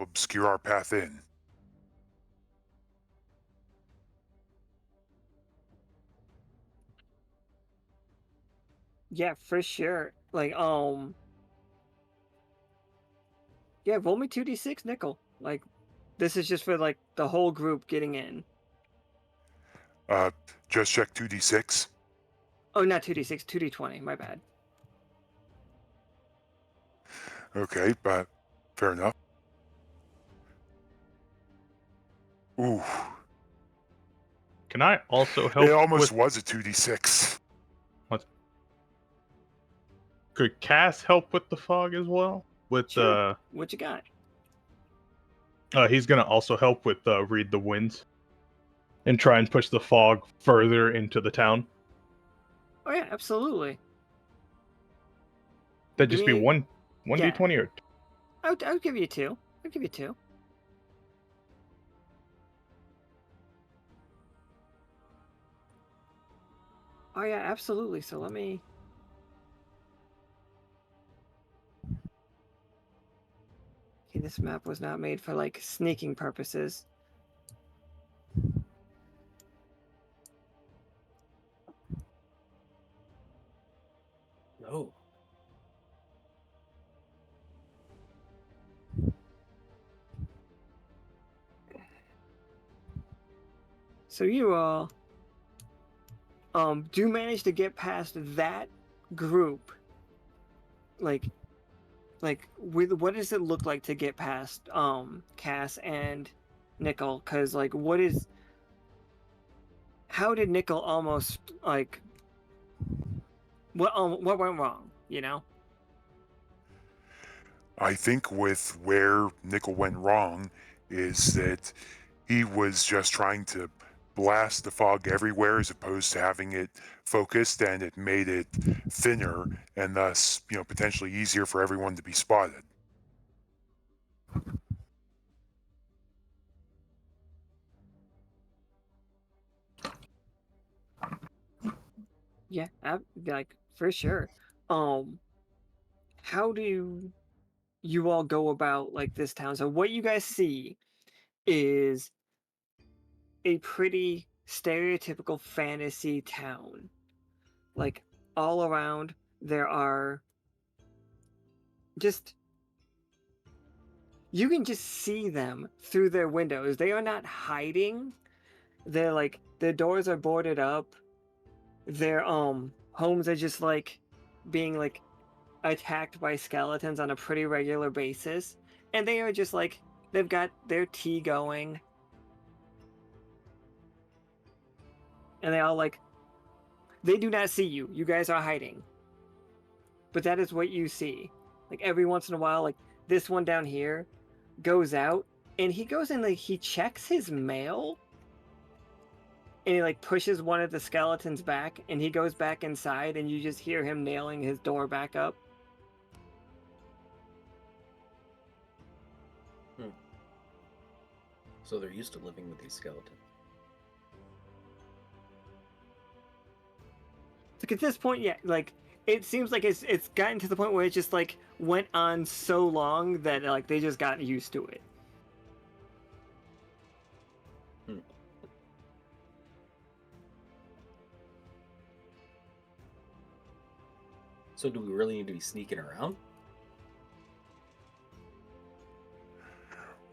obscure our path in. Yeah, for sure. Like, yeah, roll me 2d6, Nichol. Like, this is just for, like, the whole group getting in. Just check 2d6. Oh, not 2d6, 2d20, my bad. Okay, but fair enough. Ooh, Can I also help it almost with was a 2d6. what? Could Cass help with the fog as well? With Sure. What you got? he's gonna also help with read the winds and try and push the fog further into the town. Oh, yeah, absolutely. That'd Give just be me- one yeah. d20 or I'll give you 2. I'll give you 2. Oh, yeah, absolutely. So let me... Okay, this map was not made for, like, sneaking purposes. No. So you all do manage to get past that group. Like with what does it look like to get past Cass and Nichol? Because like how did Nichol almost like what went wrong, you know? I think with where Nichol went wrong is that he was just trying to blast the fog everywhere as opposed to having it focused, and it made it thinner and thus, potentially easier for everyone to be spotted. Yeah, like for sure. How do you all go about like this town? So what you guys see is a pretty stereotypical fantasy town. Like all around there are just you can just see them through their windows. They are not hiding. They're like their doors are boarded up. Their homes are just like being like attacked by skeletons on a pretty regular basis. And they are just like they've got their tea going. And they all like they do not see you. You guys are hiding. But that is what you see. Like every once in a while, like this one down here goes out and he goes and like he checks his mail and he like pushes one of the skeletons back and he goes back inside and you just hear him nailing his door back up. So they're used to living with these skeletons. Like at this point, yeah, like it seems like it's gotten to the point where it just like went on so long that like they just got used to it. So do we really need to be sneaking around?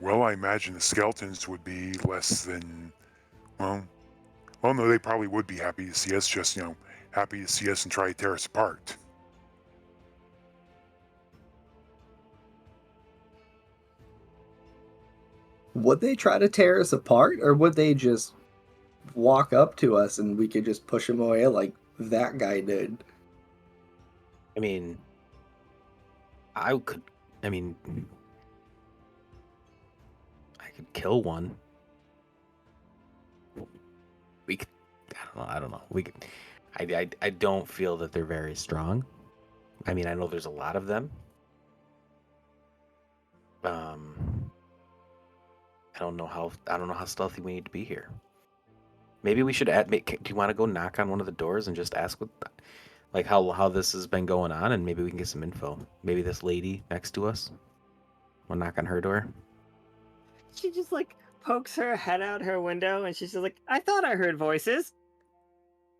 Well, I imagine the skeletons would be less than, well, no, they probably would be happy to see us, just, happy to see us and try to tear us apart. Would they try to tear us apart, or would they just walk up to us and we could just push them away like that guy did? I mean, I could. I mean, I could kill one. We could. I don't know. We could. I don't feel that they're very strong. I mean, I know there's a lot of them. I don't know how stealthy we need to be here. Maybe we should do you want to go knock on one of the doors and just ask like how this has been going on, and maybe we can get some info. Maybe this lady next to us. We'll knock on her door. She just like pokes her head out her window and she's just like, I thought I heard voices.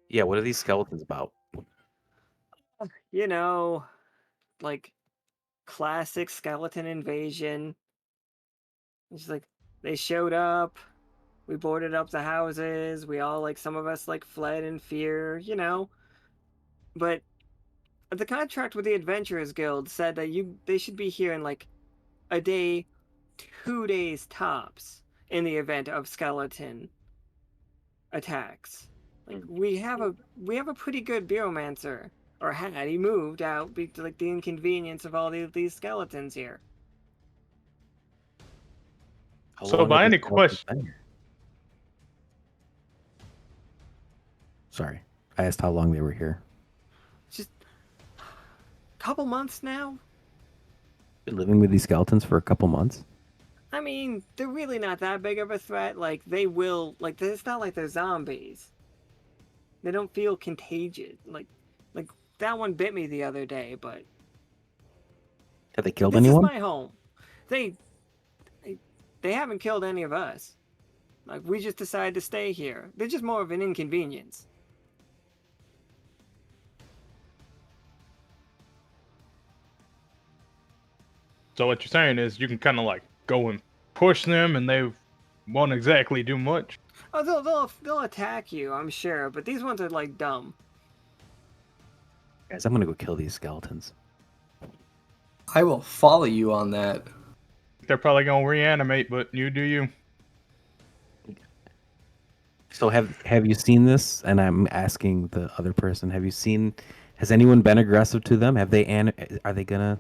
Yeah, what are these skeletons about? You know, like classic skeleton invasion. And she's like, they showed up. We boarded up the houses. We all like some of us like fled in fear, But the contract with the Adventurers Guild said that they should be here in like a day, 2 days tops in the event of skeleton attacks. Like we have a pretty good Bureaumancer, or had he moved out because like the inconvenience of all these skeletons here. How So long by have any these skeletons question, been here? Sorry, I asked how long they were here. Just a couple months now. Been living with these skeletons for a couple months. I mean, they're really not that big of a threat. Like they will, like it's not like they're zombies. They don't feel contagious. Like that one bit me the other day, but Have they killed this anyone? is my home. They haven't killed any of us. Like we just decided to stay here. They're just more of an inconvenience. so what you're saying is you can kind of like go and push them, and they won't exactly do much. Oh, they'll attack you, I'm sure, but these ones are like dumb. Guys, I'm gonna go kill these skeletons. I will follow you on that. They're probably gonna reanimate, but you do you. So have you seen this? And I'm asking the other person. Has anyone been aggressive to them? Are they gonna?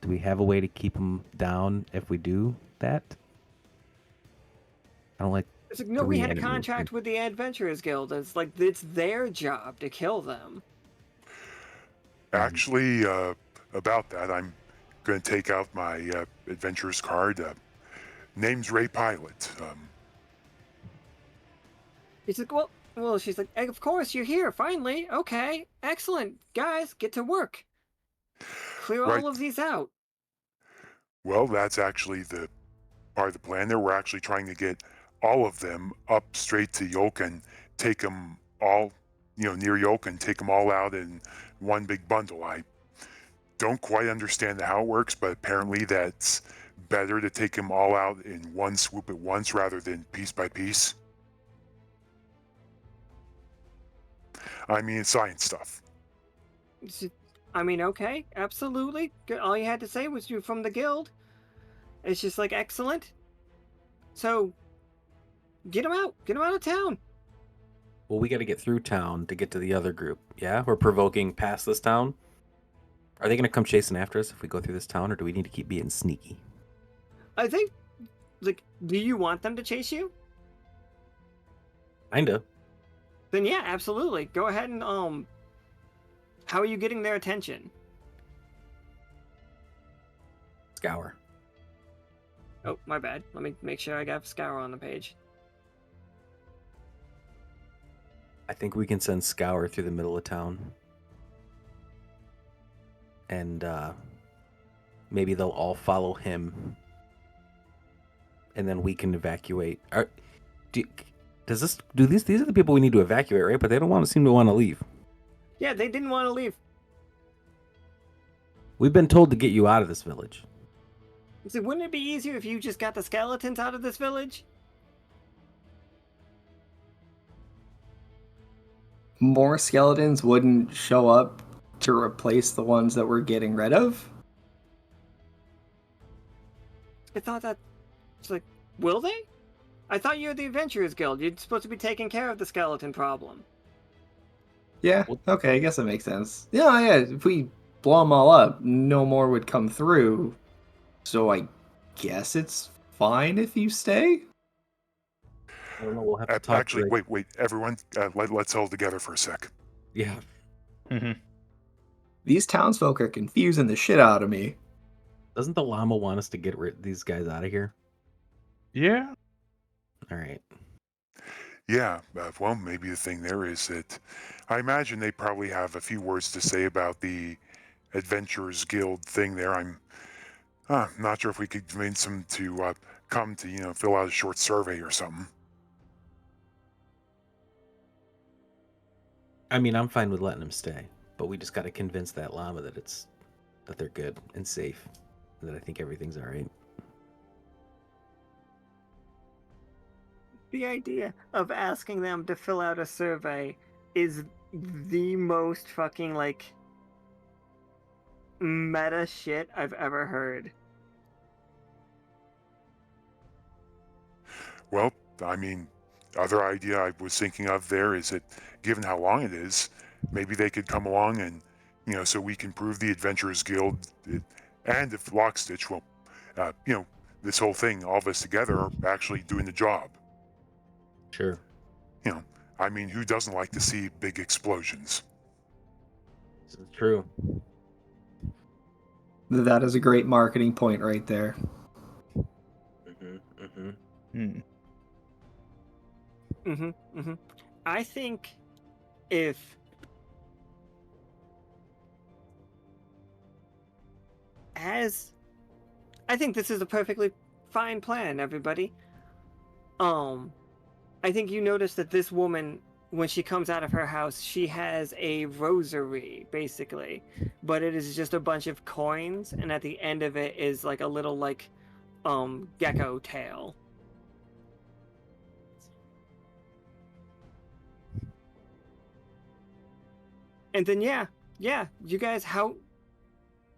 Do we have a way to keep them down if we do that? I don't like. It's like, no, the we had a reanimation. contract with the Adventurers Guild. It's like it's their job to kill them. Actually, about that, I'm going to take out my adventurer's card. Name's Ray Pilot. He's like, well, she's like, of course you're here, finally. Okay, excellent. Guys, get to work. Clear Right. all of these out. Well, that's actually the part of the plan there. We're actually trying to get all of them up straight to Yolk and take them all, near Yolk, and take them all out in one big bundle. I don't quite understand how it works, but apparently that's better to take them all out in one swoop at once rather than piece by piece. I mean, it's science stuff. I mean, okay, absolutely. All you had to say was you're from the guild. It's just like, excellent. So, get them out. Get them out of town. Well, we got to get through town to get to the other group. Yeah, we're provoking past this town. Are they gonna come chasing after us if we go through this town, or do we need to keep being sneaky? I think, like, do you want them to chase you? Kinda. Then yeah, absolutely. Go ahead and, how are you getting their attention? Scour. Oh, my bad. Let me make sure I got Scour on the page. I think we can send Scour through the middle of town. And maybe they'll all follow him. And then we can evacuate. These are the people we need to evacuate, right? But they don't seem to want to leave. Yeah, they didn't want to leave. We've been told to get you out of this village. So wouldn't it be easier if you just got the skeletons out of this village? More skeletons wouldn't show up to replace the ones that we're getting rid of? I thought that... It's like, will they? I thought you were the Adventurers Guild. You're supposed to be taking care of the skeleton problem. Yeah, okay, I guess that makes sense. Yeah, if we blow them all up, no more would come through. So I guess it's fine if you stay? I don't know. We'll have to talk. Actually, wait, everyone, let's hold together for a sec. Yeah. These townsfolk are confusing the shit out of me. Doesn't the llama want us to get these guys out of here? Yeah. All right. Yeah, well, maybe the thing there is that I imagine they probably have a few words to say about the Adventurers Guild thing there. I'm not sure if we could convince them to come to, fill out a short survey or something. I mean, I'm fine with letting them stay, but we just got to convince that llama that they're good and safe, and that I think everything's all right. The idea of asking them to fill out a survey is the most fucking, like, meta shit I've ever heard. Well, I mean, other idea I was thinking of there is that given how long it is, maybe they could come along and, so we can prove the Adventurers Guild, and if Lockstitch, well, this whole thing, all of us together are actually doing the job. Sure. I mean, who doesn't like to see big explosions? This is true. That is a great marketing point right there. I think if I think this is a perfectly fine plan, everybody. I think you notice that this woman, when she comes out of her house, she has a rosary, basically. But it is just a bunch of coins, and at the end of it is like a little, like, gecko tail. And then yeah, you guys,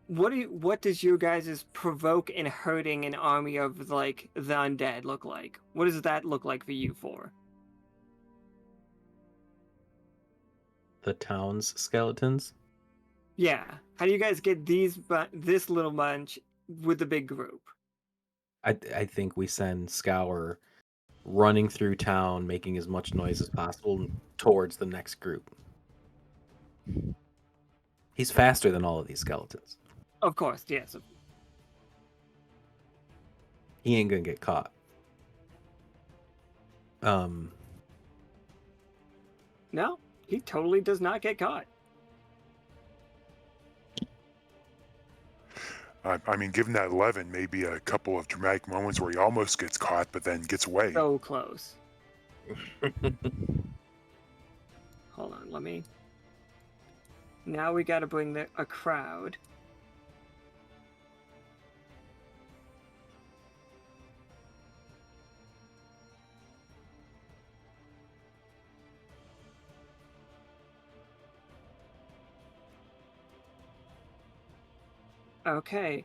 what does you guys' provoke and hurting an army of, like, the undead look like? What does that look like for you four? The town's skeletons? Yeah. How do you guys get this little bunch with the big group? I think we send Scour running through town, making as much noise as possible towards the next group. He's faster than all of these skeletons. Of course, yes. He ain't gonna get caught. No, he totally does not get caught. I mean, given that 11, maybe a couple of dramatic moments where he almost gets caught, but then gets away. So close. Hold on, let me... Now we gotta bring a crowd. Okay.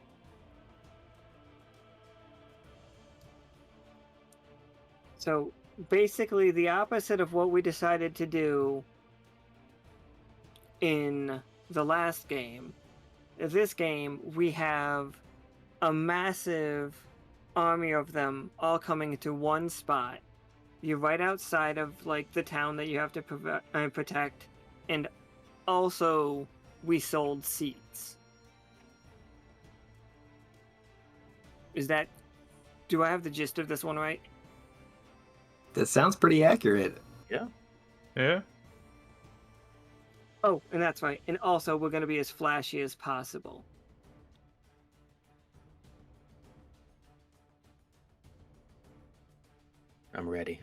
So basically the opposite of what we decided to do in the last game. In this game, we have a massive army of them all coming into one spot. You're right outside of, like, the town that you have to protect, and also we sold seats. Do I have the gist of this one right? That sounds pretty accurate. Yeah. Oh, and that's right. And also, we're going to be as flashy as possible. I'm ready.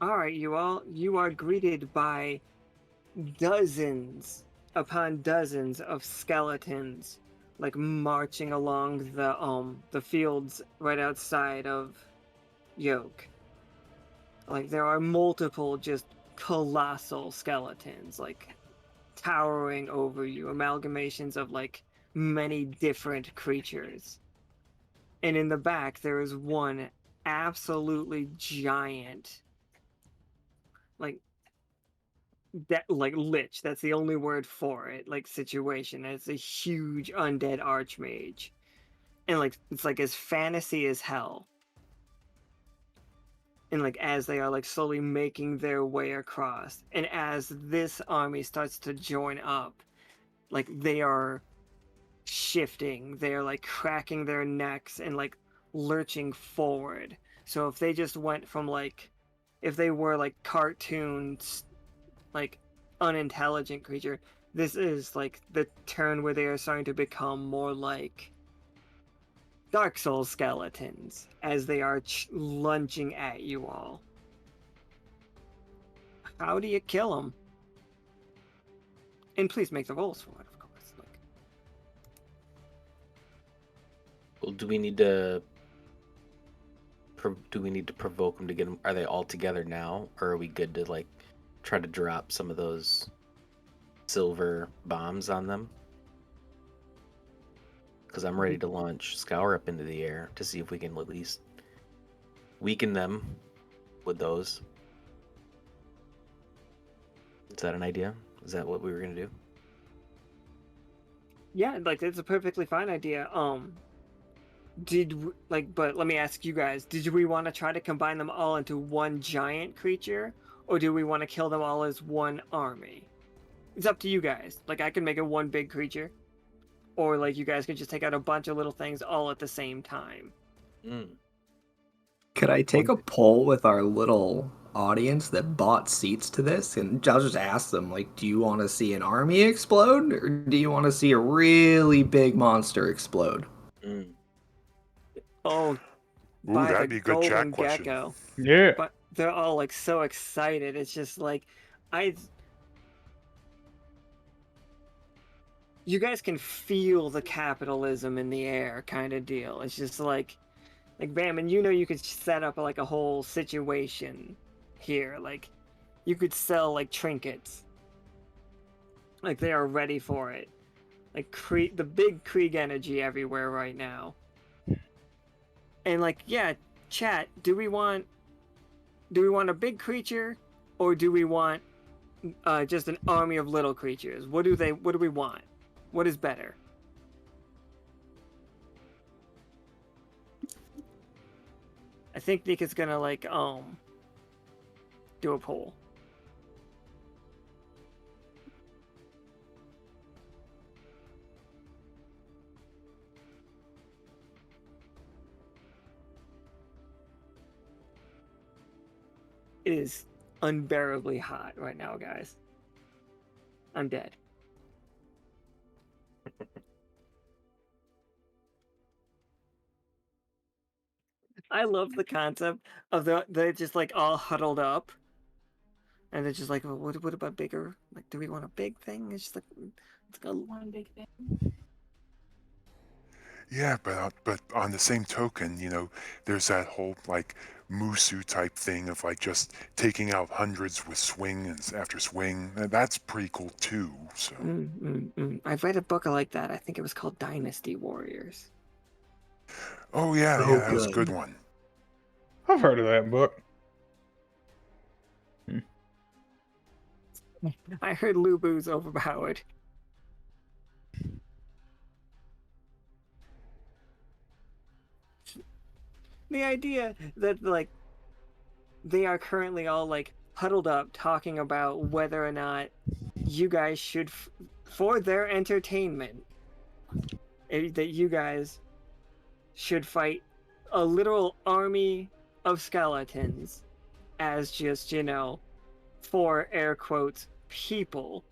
All right, you are greeted by dozens upon dozens of skeletons like marching along the fields right outside of Yolk. Like there are multiple just colossal skeletons, like towering over you, amalgamations of like many different creatures. And in the back there is one absolutely giant, like that, like lich, that's the only word for it, like situation. It's a huge undead archmage. And like it's like as fantasy as hell. And like as they are like slowly making their way across, and as this army starts to join up, like they are shifting, they're like cracking their necks and like lurching forward. So if they just went from like, if they were like cartoons, like unintelligent creature, this is like the turn where they are starting to become more like Dark Souls skeletons as they are lunging at you all. How do you kill them? And please make the rolls for it, of course. Like, Well, do we need to provoke them to get them? Are they all together now, or are we good to like try to drop some of those silver bombs on them? Because I'm ready to launch Scour up into the air to see if we can at least weaken them with those. Is that an idea? Is that what we were gonna do? yeah, like it's a perfectly fine idea. But let me ask you guys: did we want to try to combine them all into one giant creature, or do we want to kill them all as one army? It's up to you guys. Like I can make it one big creature, or like you guys can just take out a bunch of little things all at the same time. Could I take a poll with our little audience that bought seats to this? And I'll just ask them, like, do you want to see an army explode? Or do you want to see a really big monster explode? Oh, Ooh, by that'd the be a good chat golden question. gecko. Yeah. But they're all like so excited. It's just like, you guys can feel the capitalism in the air kind of deal. It's just like Bamin, you know, you could set up like a whole situation here. Like you could sell like trinkets. Like they are ready for it. Like the big Krieg energy everywhere right now. And like, yeah, chat, do we want a big creature, or do we want just an army of little creatures? What do we want? What is better? I think Nick is gonna like do a poll. It is unbearably hot right now, guys. I'm dead. I love the concept of they're just like all huddled up, and they're just like, well, what about bigger? Like, do we want a big thing? It's just like, let's go one big thing. Yeah, but on the same token, you know, there's that whole like Musu type thing of like just taking out hundreds with swing and after swing. That's pretty cool too. So I've read a book like that. I think it was called Dynasty Warriors. oh yeah, So yeah, that was a good. good one. I've heard of that book. I heard Lubu's overpowered. The idea that like they are currently all like huddled up talking about whether or not you guys should for their entertainment that you guys should fight a literal army of skeletons as just, you know, for air quotes people,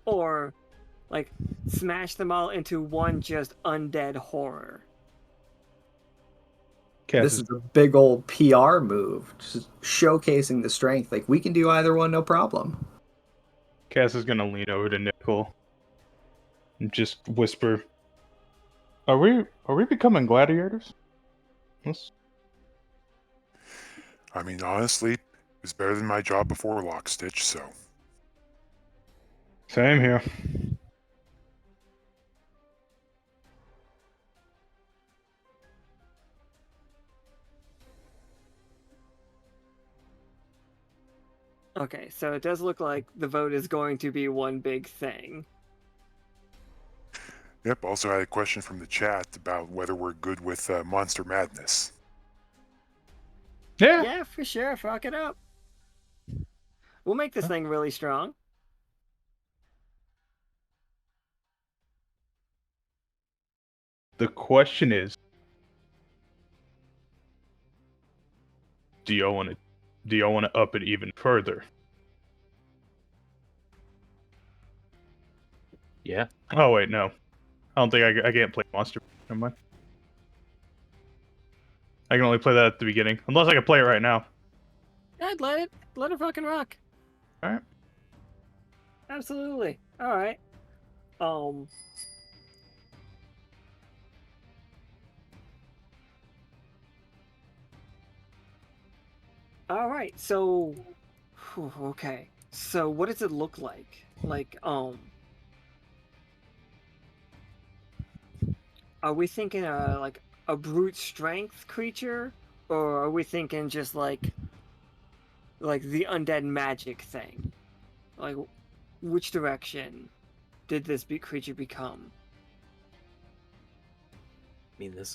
or like smash them all into one just undead horror. This is a big old PR move, just showcasing the strength. Like, we can do either one, no problem. Cass is gonna lean over to Nichol. Just whisper, Are we becoming gladiators? Yes. I mean, honestly, it's better than my job before Lockstitch, so. Same here. Okay, so it does look like the vote is going to be one big thing. Yep, also had a question from the chat about whether we're good with Monster Madness. Yeah. Yeah, for sure. Fuck it up. We'll make this thing really strong. The question is, do y'all want to up it even further? Yeah. Oh wait, no. I don't think I can't play Monster. Never mind. I can only play that at the beginning, unless I can play it right now. I'd let it fucking rock. All right. Absolutely. All right. All right. So, okay. So, what does it look like? Like, are we thinking like a brute strength creature, or are we thinking just like the undead magic thing? Like, which direction did this creature become? I mean, this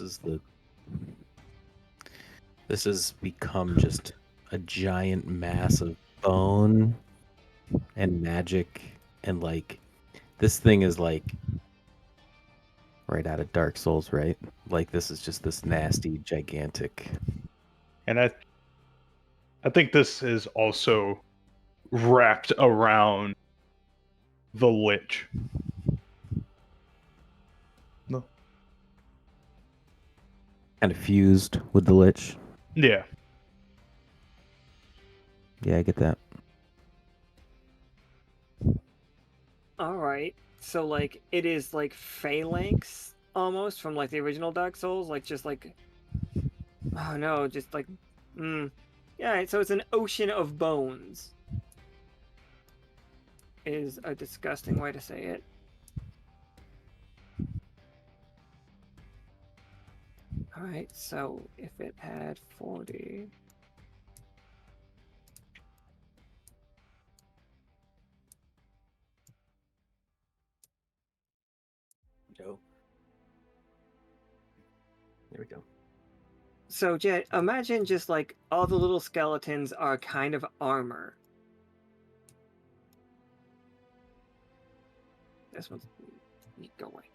has become just a giant mass of bone and magic, and like this thing is like right out of Dark Souls, right? Like this is just this nasty, gigantic. And I think this is also wrapped around the Lich. No. Kind of fused with the Lich. Yeah. Yeah, I get that. All right. So like it is like phalanx almost from like the original Dark Souls, like just like oh no, just like yeah. So it's an ocean of bones. Is a disgusting way to say it. All right. So if it had 40. Go. There we go. So Jet, imagine just like all the little skeletons are kind of armor. This one's go away.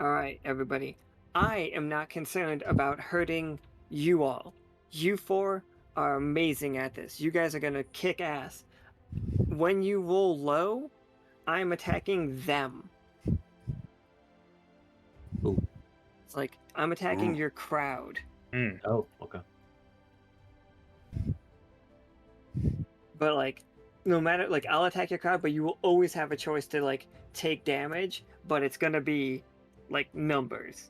All right, everybody. I am not concerned about hurting you all. You four are amazing at this. You guys are gonna kick ass. When you roll low, I'm attacking them. Ooh. It's like I'm attacking Ooh. your crowd. Oh, okay. But like no matter like I'll attack your crowd, but you will always have a choice to like take damage, but it's gonna be like numbers.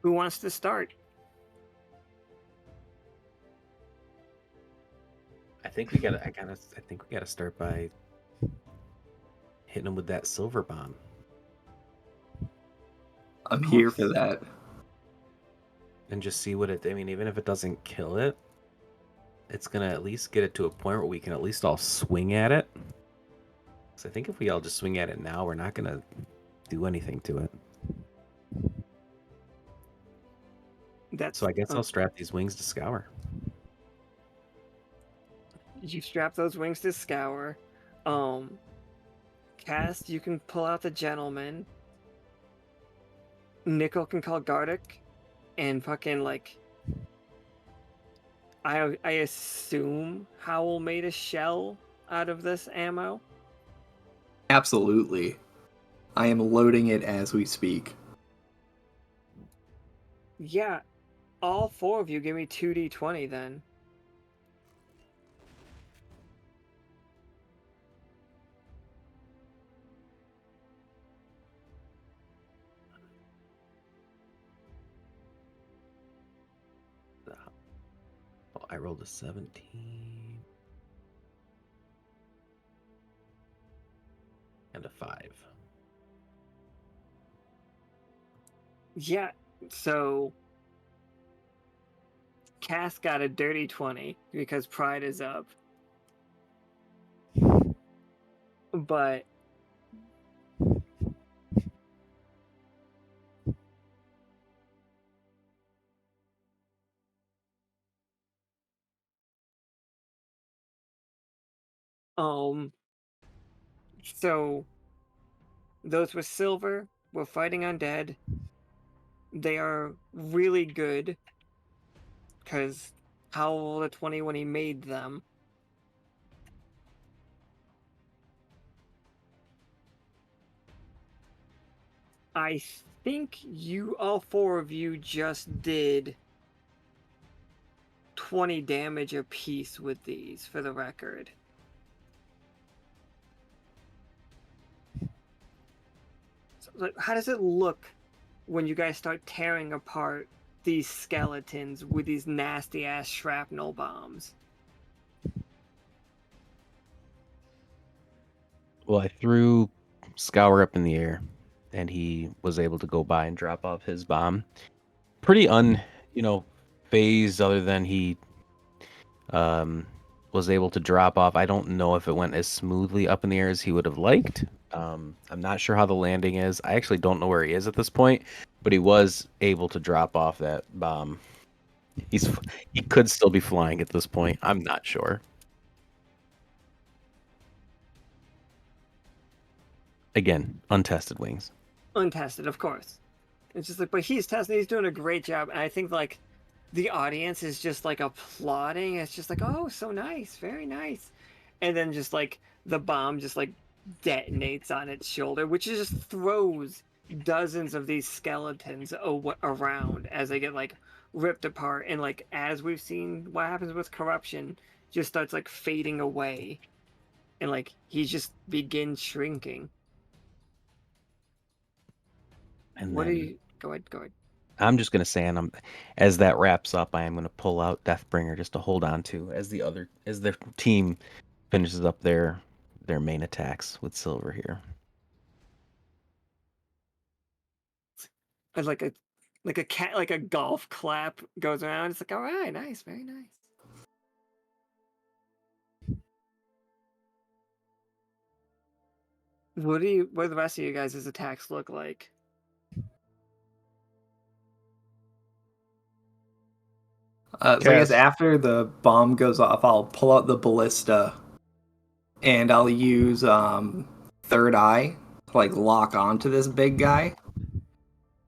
Who wants to start? I think we gotta start by hitting him with that silver bomb. I'm here for that. And just see what I mean, even if it doesn't kill it, it's gonna at least get it to a point where we can at least all swing at it. So I think if we all just swing at it now, we're not gonna do anything to it. So I guess I'll strap these wings to Scour. You strap those wings to Scour. Cast, you can pull out the gentleman. Nichol can call Gardic, and fucking like I assume Howl made a shell out of this ammo. Absolutely. I am loading it as we speak. Yeah, all 4 of you give me 2d20 then. Oh, I rolled a 17 and a 5. Yeah, so Cass got a dirty 20 because pride is up. But so those with silver were fighting undead. They are really good because Howl rolled a 20 when he made them. I think all 4 of you just did 20 damage apiece with these, for the record. So, how does it look when you guys start tearing apart these skeletons with these nasty ass shrapnel bombs? Well, I threw Scour up in the air, and he was able to go by and drop off his bomb. Pretty phased, other than he was able to drop off. I don't know if it went as smoothly up in the air as he would have liked. I'm not sure how the landing is. I actually don't know where he is at this point, but he was able to drop off that bomb. He could still be flying at this point. I'm not sure. Again, untested wings. Untested, of course. It's just like, but he's testing, he's doing a great job. And I think, like, the audience is just, like, applauding. It's just like, oh, so nice, very nice. And then just, like, the bomb just, like, detonates on its shoulder, which just throws dozens of these skeletons around as they get, like, ripped apart. And, like, as we've seen what happens with corruption, just starts, like, fading away. And, like, he just begins shrinking. And What do then you... Go ahead. I'm just gonna say, and as that wraps up, I am gonna pull out Deathbringer just to hold on to as the team finishes up their main attacks with silver here. And like a cat, like a golf clap goes around. It's like, all right, nice, very nice. What do the rest of you guys' attacks look like? So I guess Cass. after the bomb goes off, I'll pull out the ballista, and I'll use third eye to like lock onto this big guy,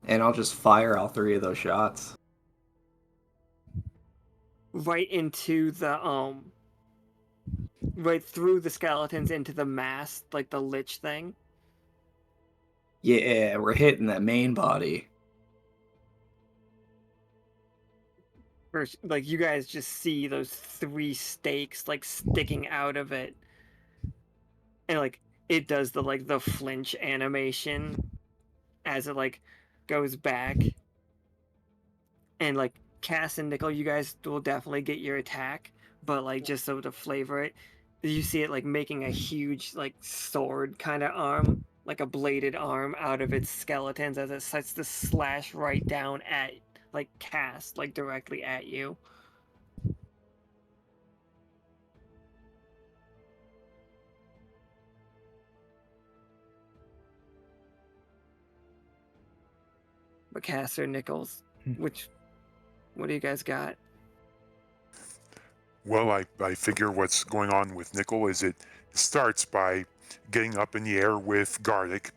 and I'll just fire all 3 of those shots. Right into the right through the skeletons into the mass, like the lich thing. Yeah, we're hitting that main body. Like, you guys just see those 3 stakes like sticking out of it, and like it does the flinch animation as it like goes back, and like Cass and Nichol, you guys will definitely get your attack, but like just so to flavor it, you see it like making a huge like sword kind of arm, like a bladed arm out of its skeletons as it starts to slash right down at like Cass, like directly at you. But Cass or Nichols, what do you guys got? Well, I figure what's going on with Nichol is it starts by getting up in the air with Garlic,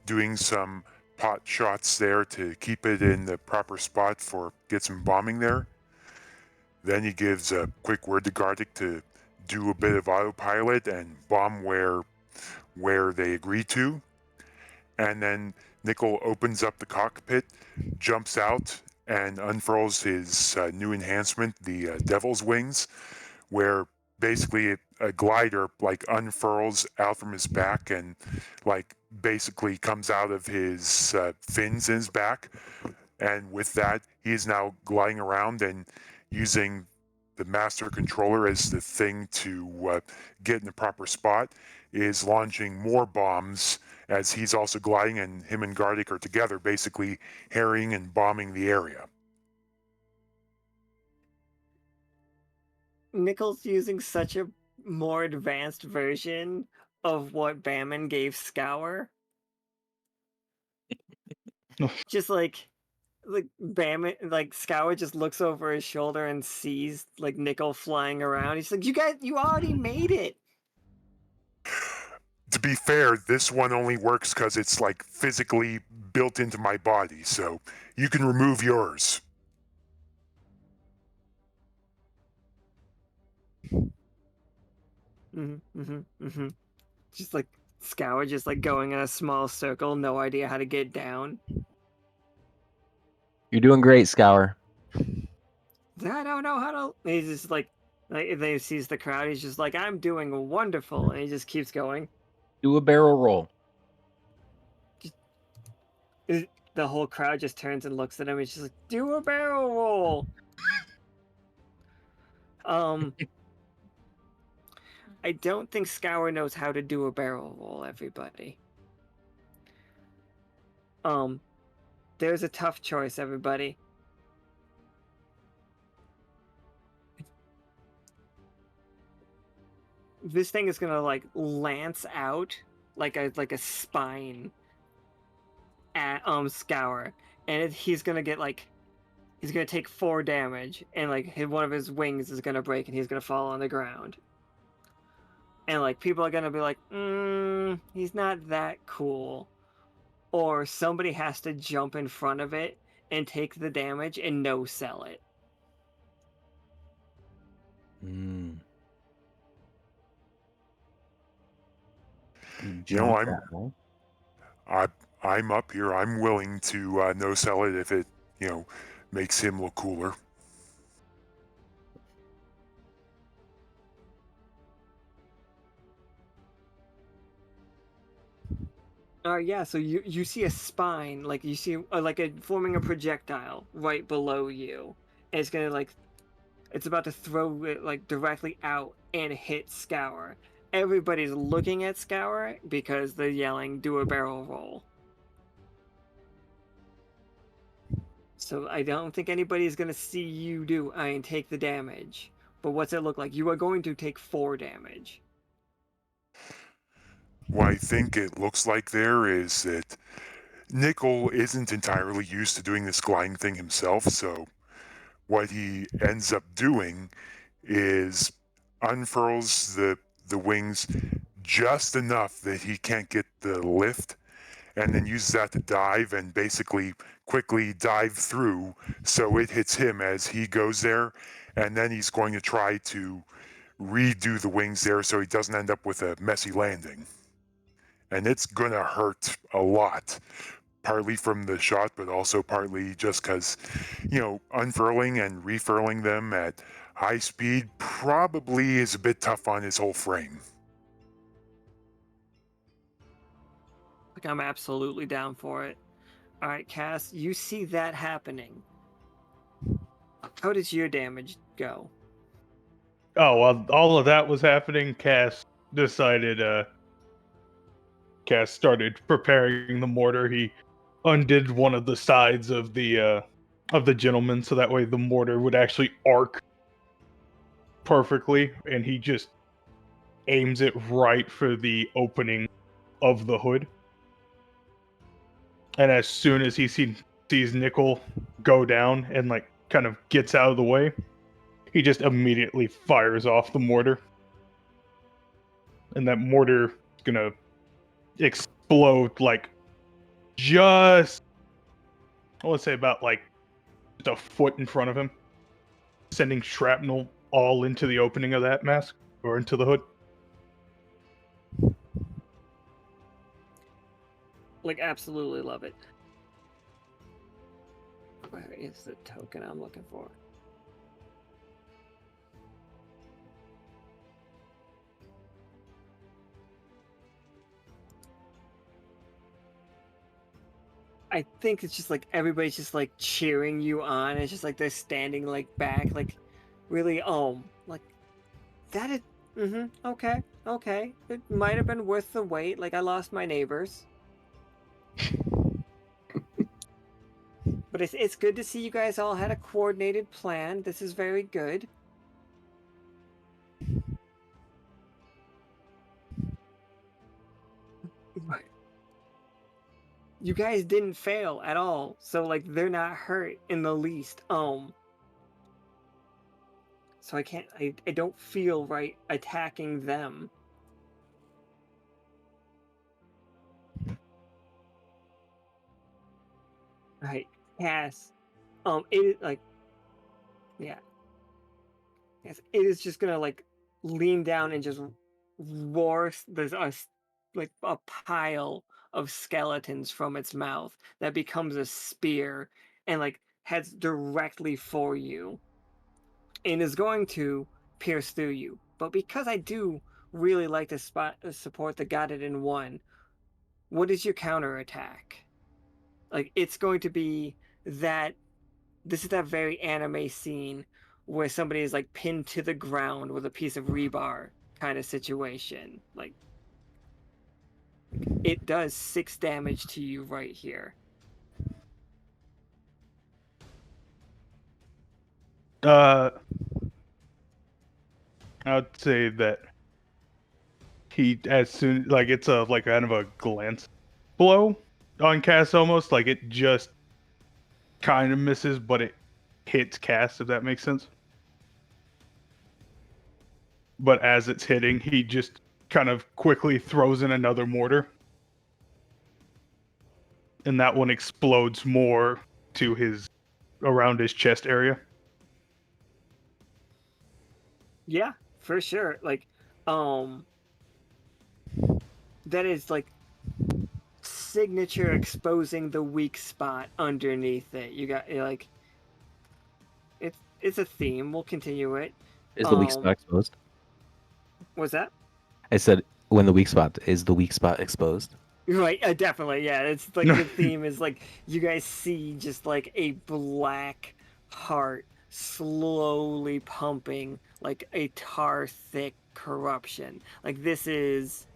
doing some pot shots there to keep it in the proper spot for get some bombing there. Then he gives a quick word to Garlic to do a bit of autopilot and bomb where they agree to. and then Nichol opens up the cockpit, jumps out, and unfurls his new enhancement, the Devil's Wings, where basically a glider like unfurls out from his back and like basically comes out of his fins in his back. And with that, he is now gliding around and using the master controller as the thing to get in the proper spot, is launching more bombs as he's also gliding, and him and Gardic are together, basically harrying and bombing the area. Nichol's using such a more advanced version of what Bamin gave Scour. Just like Bamin, like Scour just looks over his shoulder and sees like Nichol flying around. He's like, you already made it. To be fair, this one only works because it's like physically built into my body, so you can remove yours. Just like Scour, just like going in a small circle, no idea how to get down. You're doing great, Scour. I don't know how to. He's just like he sees the crowd. He's just like, I'm doing wonderful, and he just keeps going. Do a barrel roll. The whole crowd just turns and looks at him. He's just like, do a barrel roll. I don't think Scour knows how to do a barrel roll, everybody. There's a tough choice, everybody. This thing is gonna like lance out like a spine at Scour, and he's gonna get like he's gonna take 4 damage, and like one of his wings is gonna break, and he's gonna fall on the ground. And like people are gonna be like, he's not that cool, or somebody has to jump in front of it and take the damage and no sell it. You know, I'm up here. I'm willing to no sell it if it, makes him look cooler. Yeah, so you see a spine, like you see like forming a projectile right below you. And it's gonna like, it's about to throw it like directly out and hit Scour. Everybody's looking at Scour because they're yelling, do a barrel roll. So I don't think anybody's gonna see you take the damage. But what's it look like? You are going to take 4 damage. What I think it looks like there is that Nichol isn't entirely used to doing this gliding thing himself, so what he ends up doing is unfurls the wings just enough that he can't get the lift, and then uses that to dive and basically quickly dive through so it hits him as he goes there, and then he's going to try to redo the wings there so he doesn't end up with a messy landing. And it's gonna hurt a lot, partly from the shot, but also partly just because, unfurling and refurling them at high speed probably is a bit tough on his whole frame. Like, I'm absolutely down for it. Alright, Cass, you see that happening. How does your damage go? Oh, while all of that was happening, Cass started preparing the mortar. He undid one of the sides of the gentleman, so that way the mortar would actually arc perfectly, and he just aims it right for the opening of the hood. And as soon as he sees Nichol go down and like kind of gets out of the way, he just immediately fires off the mortar. And that mortar is gonna explode like just, I want to say about like just a foot in front of him, sending shrapnel all into the opening of that mask or into the hood. Like, absolutely love it. Where is the token I'm looking for? I think it's just like everybody's just like cheering you on. It's just like they're standing like back, like really, like that is, okay, okay. It might have been worth the wait. Like I lost my neighbors. But it's good to see you guys all had a coordinated plan. This is very good. You guys didn't fail at all, so like they're not hurt in the least. So I don't feel right attacking them. Right. Yes. It like, yeah. Yes, it is just gonna like lean down and just roar. There's like a pile of skeletons from its mouth that becomes a spear and like heads directly for you and is going to pierce through you. But because I do really like to support the got it in one, what is your counterattack? Like it's going to be that this is that very anime scene where somebody is like pinned to the ground with a piece of rebar kind of situation. Like it does 6 damage to you right here. I'd say that he, as soon like it's a like kind of a glance blow on Cass, almost like it just kind of misses, but it hits Cass, if that makes sense. But as it's hitting, he just kind of quickly throws in another mortar, and that one explodes more to his around his chest area. Yeah, for sure. Like that is like signature exposing the weak spot underneath it. You got like it's a theme. We'll continue it. Is the weak spot exposed? What's that? I said when the weak spot is the weak spot exposed. Right, definitely, yeah. It's like the theme is like you guys see just like a black heart slowly pumping like a tar thick corruption. Like this is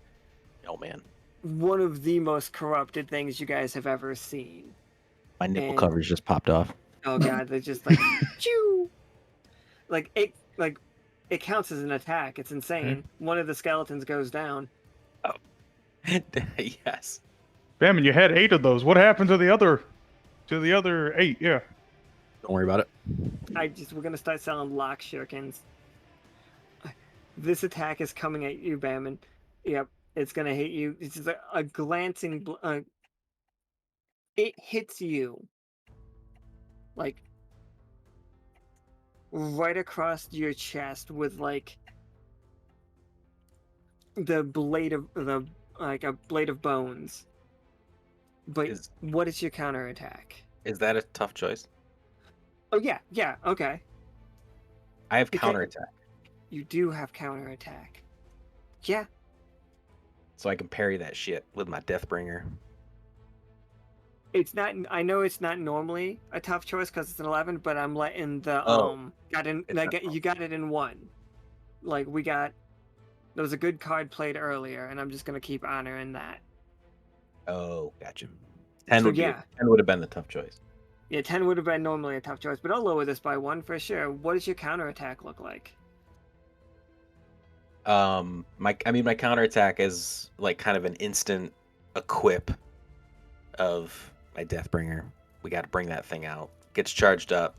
Oh man, one of the most corrupted things you guys have ever seen. my nipple And coverage just popped off. oh god, they're just like choo. Like it counts as an attack. It's insane. One of the skeletons goes down. Yes. Bamin, you had 8 of those. What happened to the other 8? Yeah. Don't worry about it. We're gonna start selling lock shurikens. This attack is coming at you, Bamin. Yep, it's gonna hit you. It's just a glancing. It hits you like right across your chest with like the blade of the like a blade of bones. But what is your counterattack? Is that a tough choice? Oh yeah, okay. I have Okay. counterattack, You do have counterattack. Yeah. so I can parry that shit with my Deathbringer. It's not. I know it's not normally a tough choice because it's an 11, but I'm letting the you got it in 1. Like there was a good card played earlier, and I'm just gonna keep honoring that. Oh, gotcha. 10 So, would yeah. 10 would have been the tough choice. Yeah, 10 would have been normally a tough choice, but I'll lower this by 1 for sure. What does your counterattack look like? My counterattack is like kind of an instant equip of my Deathbringer. We got to bring that thing out. Gets charged up.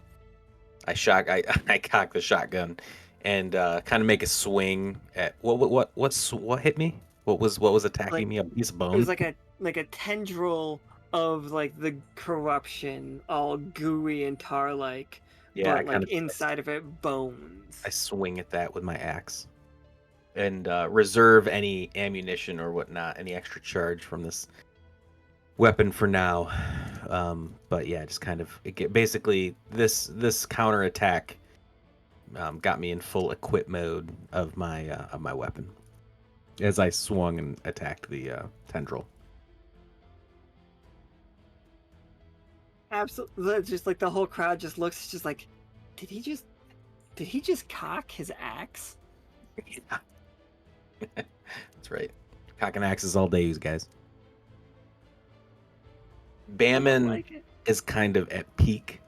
I cock the shotgun, and kind of make a swing at what hit me? What was attacking me? A piece of bone. It was like a tendril of like the corruption, all gooey and tar-like, Yeah, but like inside of it, bones. I swing at that with my axe, and reserve any ammunition or whatnot, any extra charge from this weapon for now. But yeah, just kind of basically this counter attack got me in full equip mode of my weapon as I swung and attacked the tendril. Absolutely, just like the whole crowd just looks, just like, did he just cock his axe? That's right. Cocking axes all day, you guys. Bamin like it. is kind of at peak,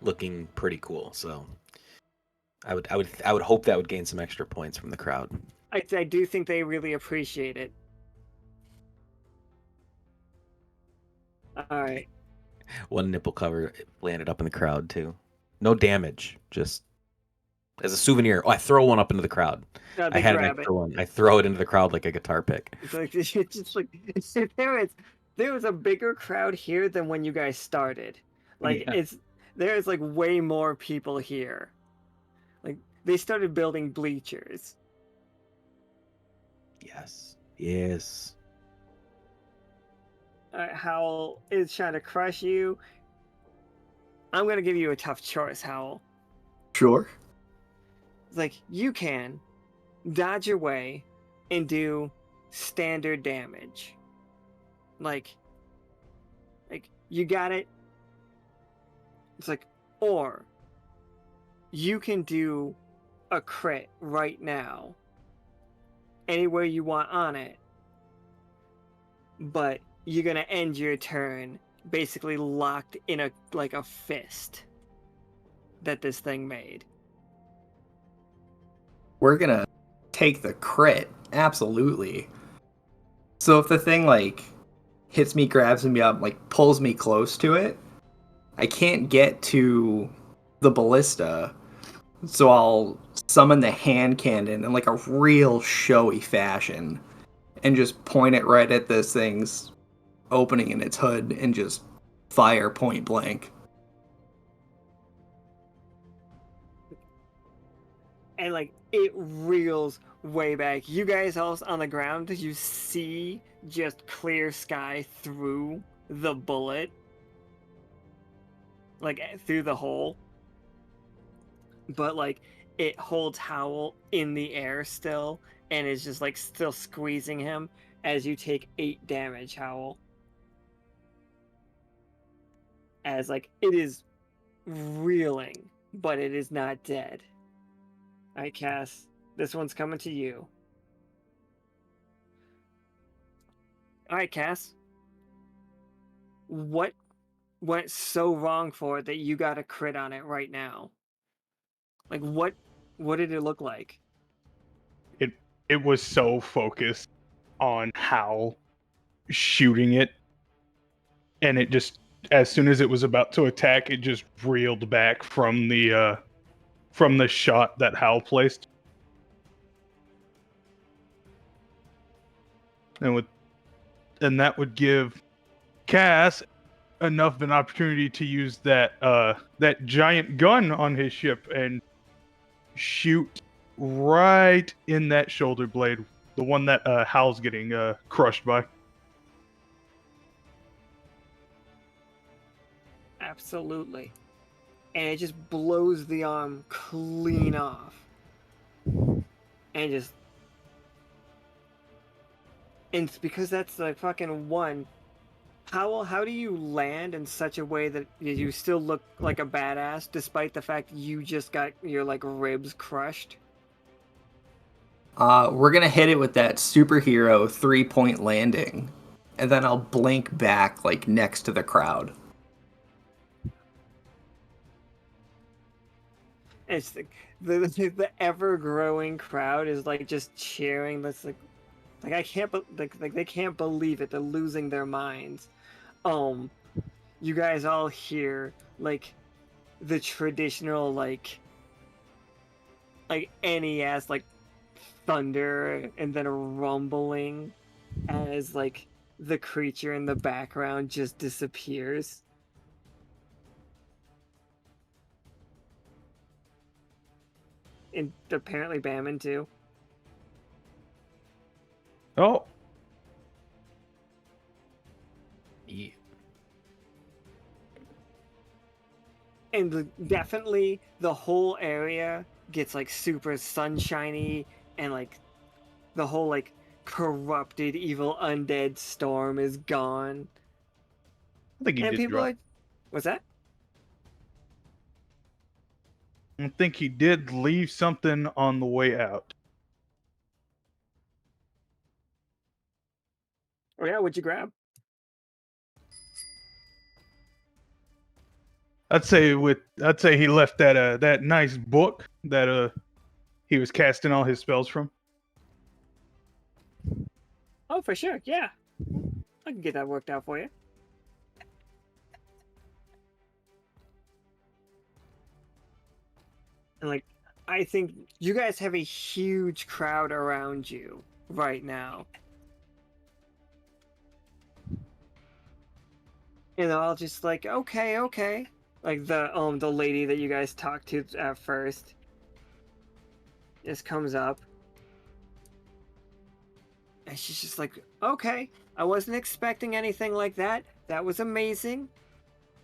looking pretty cool. So I would hope that would gain some extra points from the crowd. I do think they really appreciate it. All right. One nipple cover landed up in the crowd too. No damage, just as a souvenir. Oh, I throw one up into the crowd. No, I they had an grab it. extra one. I throw it into the crowd like a guitar pick. It's like it's just like if there was a bigger crowd here than when you guys started. Like Yeah. there's like way more people here. Like they started building bleachers. Yes. Yes. Howl is trying to crush you. I'm gonna give you a tough choice, Howl. Sure. It's like you can dodge your way and do standard damage. Like you got it. It's like, or you can do a crit right now, anywhere you want on it, but you're gonna end your turn basically locked in a fist that this thing made. We're gonna take the crit. Absolutely. So if the thing like hits me, grabs me up, like pulls me close to it, I can't get to the ballista. So I'll summon the hand cannon in like a real showy fashion and just point it right at this thing's opening in its hood and just fire point blank. And like it reels way back. You guys all on the ground, you see just clear sky through the bullet, like through the hole. But like it holds Howl in the air still, and is just like still squeezing him as you take 8 damage, Howl. As like it is reeling, but it is not dead. Alright, Cass, this one's coming to you. Alright, Cass. What went so wrong for it that you got a crit on it right now? Like what did it look like? It was so focused on Howl shooting it, and it just, as soon as it was about to attack, it just reeled back from the shot that Howl placed. And that would give Cass enough of an opportunity to use that giant gun on his ship and shoot right in that shoulder blade, the one that Howl's getting crushed by. Absolutely. And it just blows the arm clean off. And just... And it's because that's the fucking one. Howl, how do you land in such a way that you still look like a badass despite the fact you just got your like ribs crushed? We're gonna hit it with that superhero 3-point landing, and then I'll blink back like next to the crowd. It's the ever growing crowd is like just cheering. That's like I can't like they can't believe it. They're losing their minds. You guys all hear like the traditional like NES like thunder and then a rumbling as like the creature in the background just disappears. And apparently Bamin too. Oh, Yeah. and definitely the whole area gets like super sunshiny, and like the whole like corrupted evil undead storm is gone, I think he and did people drop. are, what's that? I think he did leave something on the way out. Oh yeah, what'd you grab? I'd say he left that nice book that he was casting all his spells from. Oh, for sure, yeah, I can get that worked out for you. And like, I think you guys have a huge crowd around you right now. And they're all just like, okay, okay. Like the lady that you guys talked to at first just comes up. And she's just like, okay, I wasn't expecting anything like that. That was amazing.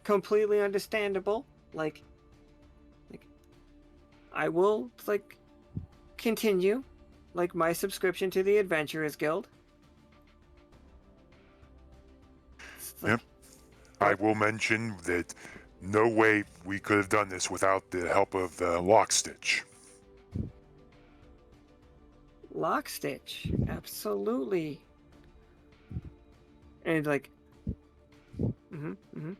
Completely understandable. Like I will like continue like my subscription to the Adventurers Guild. It's like, Yep. I will mention that no way we could have done this without the help of Lockstitch. Lockstitch, absolutely. And like, mm-hmm, mm-hmm.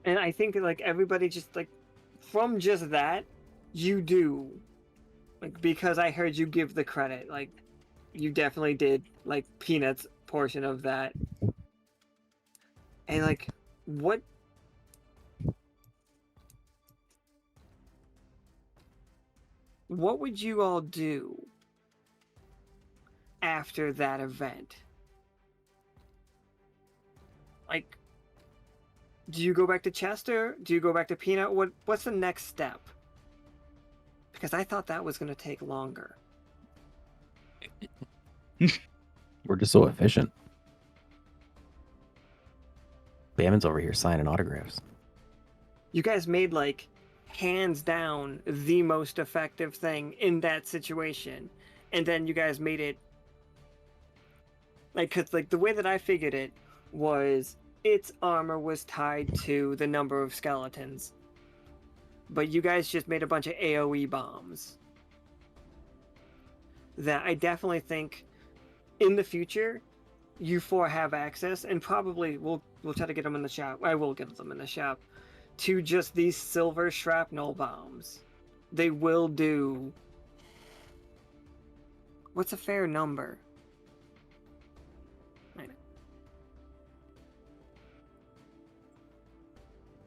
And I think like everybody just like, from just that, you do, like, because I heard you give the credit, like, you definitely did like Peanut's portion of that. And like, what would you all do after that event? Like, do you go back to Chester? Do you go back to Peanut? What's the next step? Because I thought that was going to take longer. We're just so efficient. Bamin's over here signing autographs. You guys made like hands down the most effective thing in that situation, and then you guys made it like, because like the way that I figured it was its armor was tied to the number of skeletons, but you guys just made a bunch of AoE bombs that I definitely think in the future you four have access, and probably we'll try to get them in the shop. I will get them in the shop to just these silver shrapnel bombs. They will do. What's a fair number?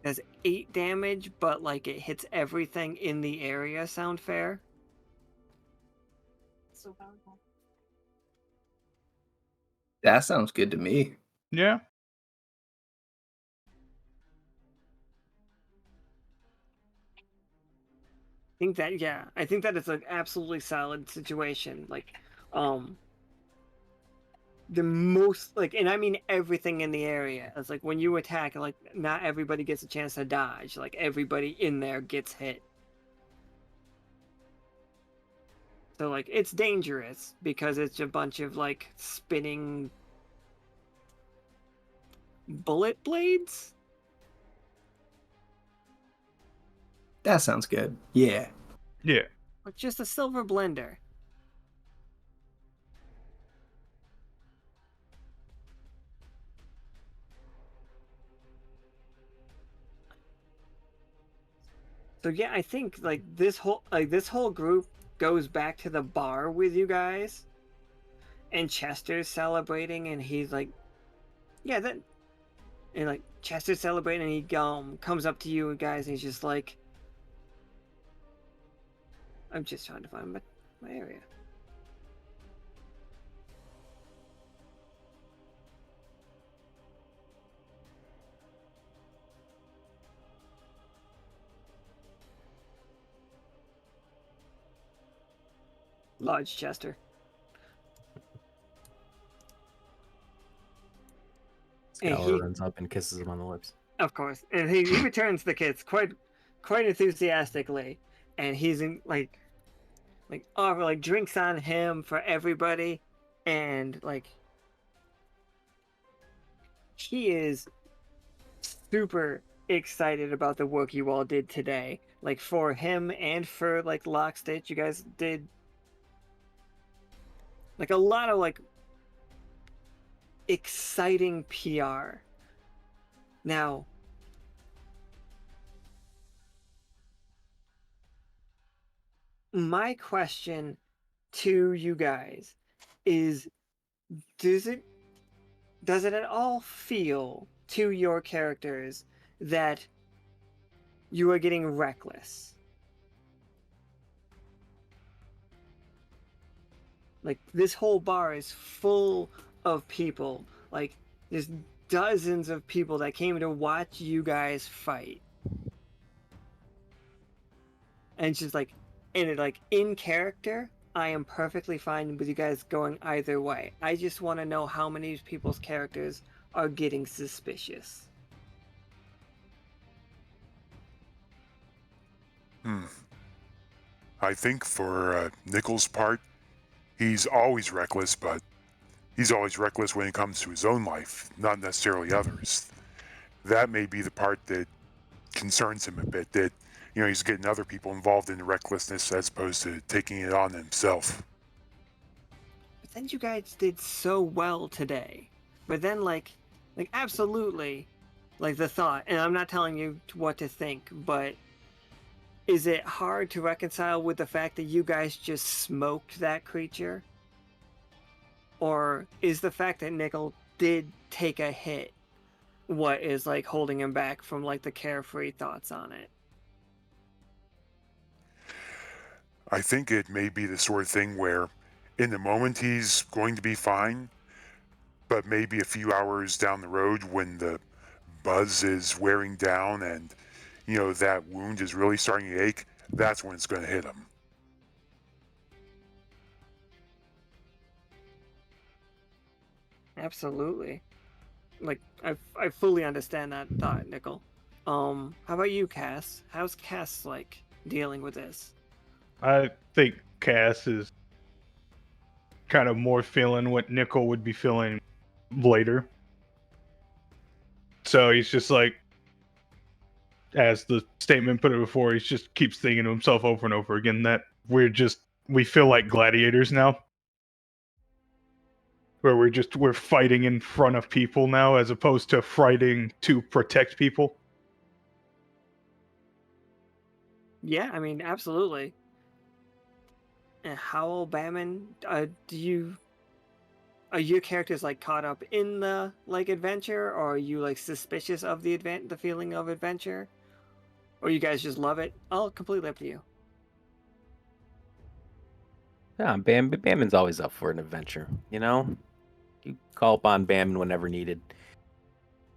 Does 8 damage, but like it hits everything in the area. Sound fair? So powerful. That sounds good to me. Yeah. Think that, yeah, I think that it's an absolutely solid situation. Like, the most, like, and I mean everything in the area. It's like when you attack, like, not everybody gets a chance to dodge. Like, everybody in there gets hit. So like, it's dangerous because it's a bunch of like spinning bullet blades. That sounds good. Yeah. Yeah. Like just a silver blender. So yeah, I think like this whole group goes back to the bar with you guys, and Chester's celebrating, and he's like, yeah, that, and like Chester's celebrating, and he comes up to you guys, and he's just like, I'm just trying to find my area. Large Chester. And Scour runs up and kisses him on the lips. of course, and he returns the kiss quite enthusiastically, and he's in offer like drinks on him for everybody, and like he is super excited about the work you all did today. Like for him and for like Lockstitch, you guys did like a lot of like exciting PR. Now, my question to you guys is, does it at all feel to your characters that you are getting reckless? Like, this whole bar is full of people. Like, there's dozens of people that came to watch you guys fight. And it's just like, in character, I am perfectly fine with you guys going either way. I just want to know how many people's characters are getting suspicious. I think for Nichol's part, he's always reckless, but he's always reckless when it comes to his own life, not necessarily others. That may be the part that concerns him a bit, that, you know, he's getting other people involved in the recklessness as opposed to taking it on himself. But then you guys did so well today. But then, like absolutely, like the thought, and I'm not telling you what to think, but is it hard to reconcile with the fact that you guys just smoked that creature? Or is the fact that Nichol did take a hit what is like holding him back from like the carefree thoughts on it? I think it may be the sort of thing where in the moment he's going to be fine, but maybe a few hours down the road when the buzz is wearing down and, you know, that wound is really starting to ache, that's when it's going to hit him. Absolutely. Like, I fully understand that thought, Nichol. How about you, Cass? How's Cass like dealing with this? I think Cass is kind of more feeling what Nichol would be feeling later. So he's just like, as the statement put it before, he just keeps thinking to himself over and over again that we feel like gladiators now. Where we're fighting in front of people now as opposed to fighting to protect people. Yeah, I mean, absolutely. And Howl, Bamin, are your characters like caught up in the like adventure, or are you like suspicious of the feeling of adventure, or you guys just love it? All completely up to you. Yeah, Bamin's always up for an adventure. You know, you call upon Bamin whenever needed.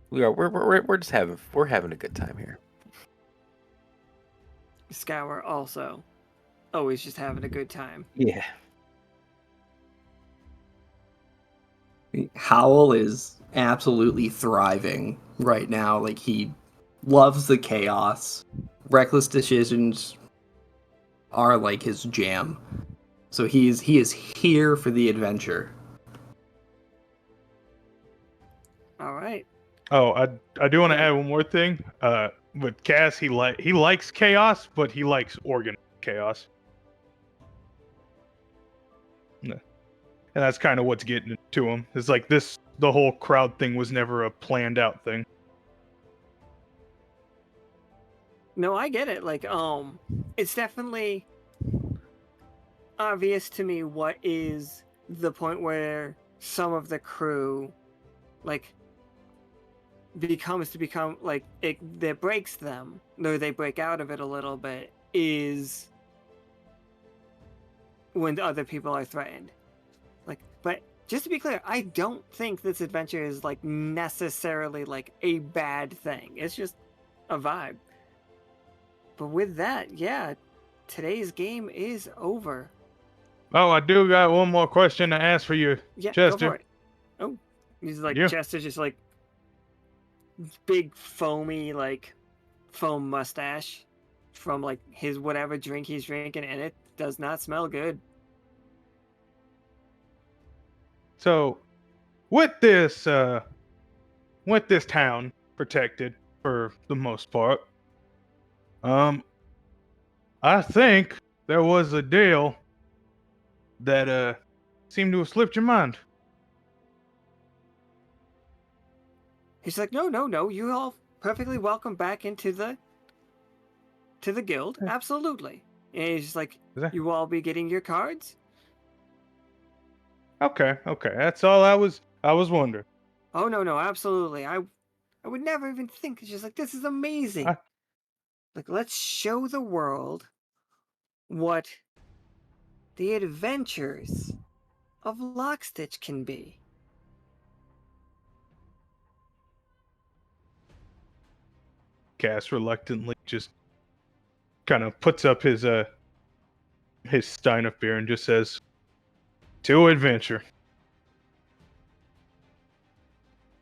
We're just having a good time here. Scour also, always just having a good time. Yeah. Howl is absolutely thriving right now. Like, he loves the chaos. Reckless decisions are like his jam. So he is here for the adventure. All right. Oh, I do want to add one more thing. With Cass, he likes chaos, but he likes organized chaos. Yeah. And that's kind of what's getting to him. It's like the whole crowd thing was never a planned out thing. No, I get it. Like, it's definitely obvious to me what is the point where some of the crew, like, become like it that breaks them, though they break out of it a little bit, is when other people are threatened. Like, but just to be clear, I don't think this adventure is like necessarily like a bad thing. It's just a vibe. But with that, yeah, today's game is over. Oh, I do got one more question to ask for you, Yeah, Chester. go for it. Oh, he's like Yeah. Chester, just like big foamy like foam mustache from like his whatever drink he's drinking, and it does not smell good. So, with this town protected for the most part, I think there was a deal that seemed to have slipped your mind. He's like, no, you all perfectly welcome back into the guild, absolutely. And he's just like, Is that- you all be getting your cards. Okay, that's all I was wondering. Oh no, absolutely. I would never even think. It's just like, this is amazing. I- Like, let's show the world what the adventures of Lockstitch can be. Cass reluctantly just kind of puts up his stein of beer and just says, "To adventure."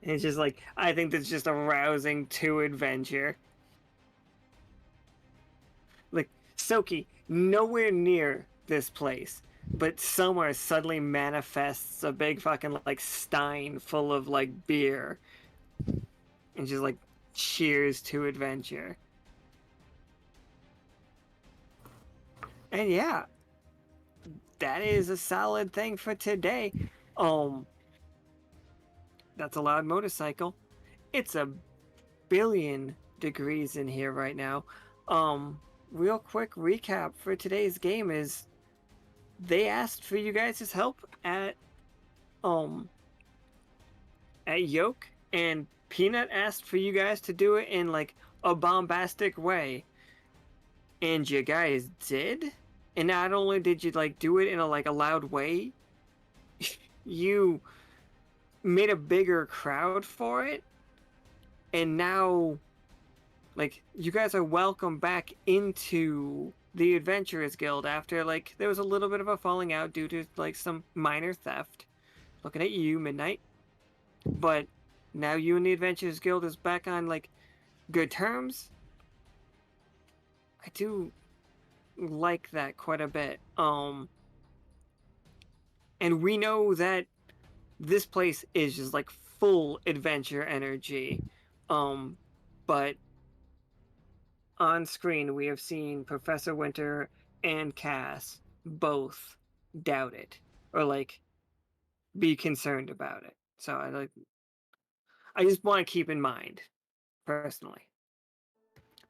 And it's just like, I think that's just a rousing to adventure. Like, Soki, nowhere near this place, but somewhere suddenly manifests a big fucking, like, stein full of, like, beer. And just, like, cheers to adventure. And yeah, that is a solid thing for today. That's a loud motorcycle. It's a billion degrees in here right now. Real quick recap for today's game is they asked for you guys' help at Yolk, and Peanut asked for you guys to do it in like a bombastic way. And you guys did? And not only did you like do it in a like a loud way, you made a bigger crowd for it. And now like you guys are welcome back into the Adventurers Guild after like there was a little bit of a falling out due to like some minor theft. Looking at you, Midnight. But now you and the Adventurers Guild is back on like good terms. I do like that quite a bit. And we know that this place is just like full adventure energy. But on screen we have seen Professor Winter and Cass both doubt it or like be concerned about it. So I just want to keep in mind personally.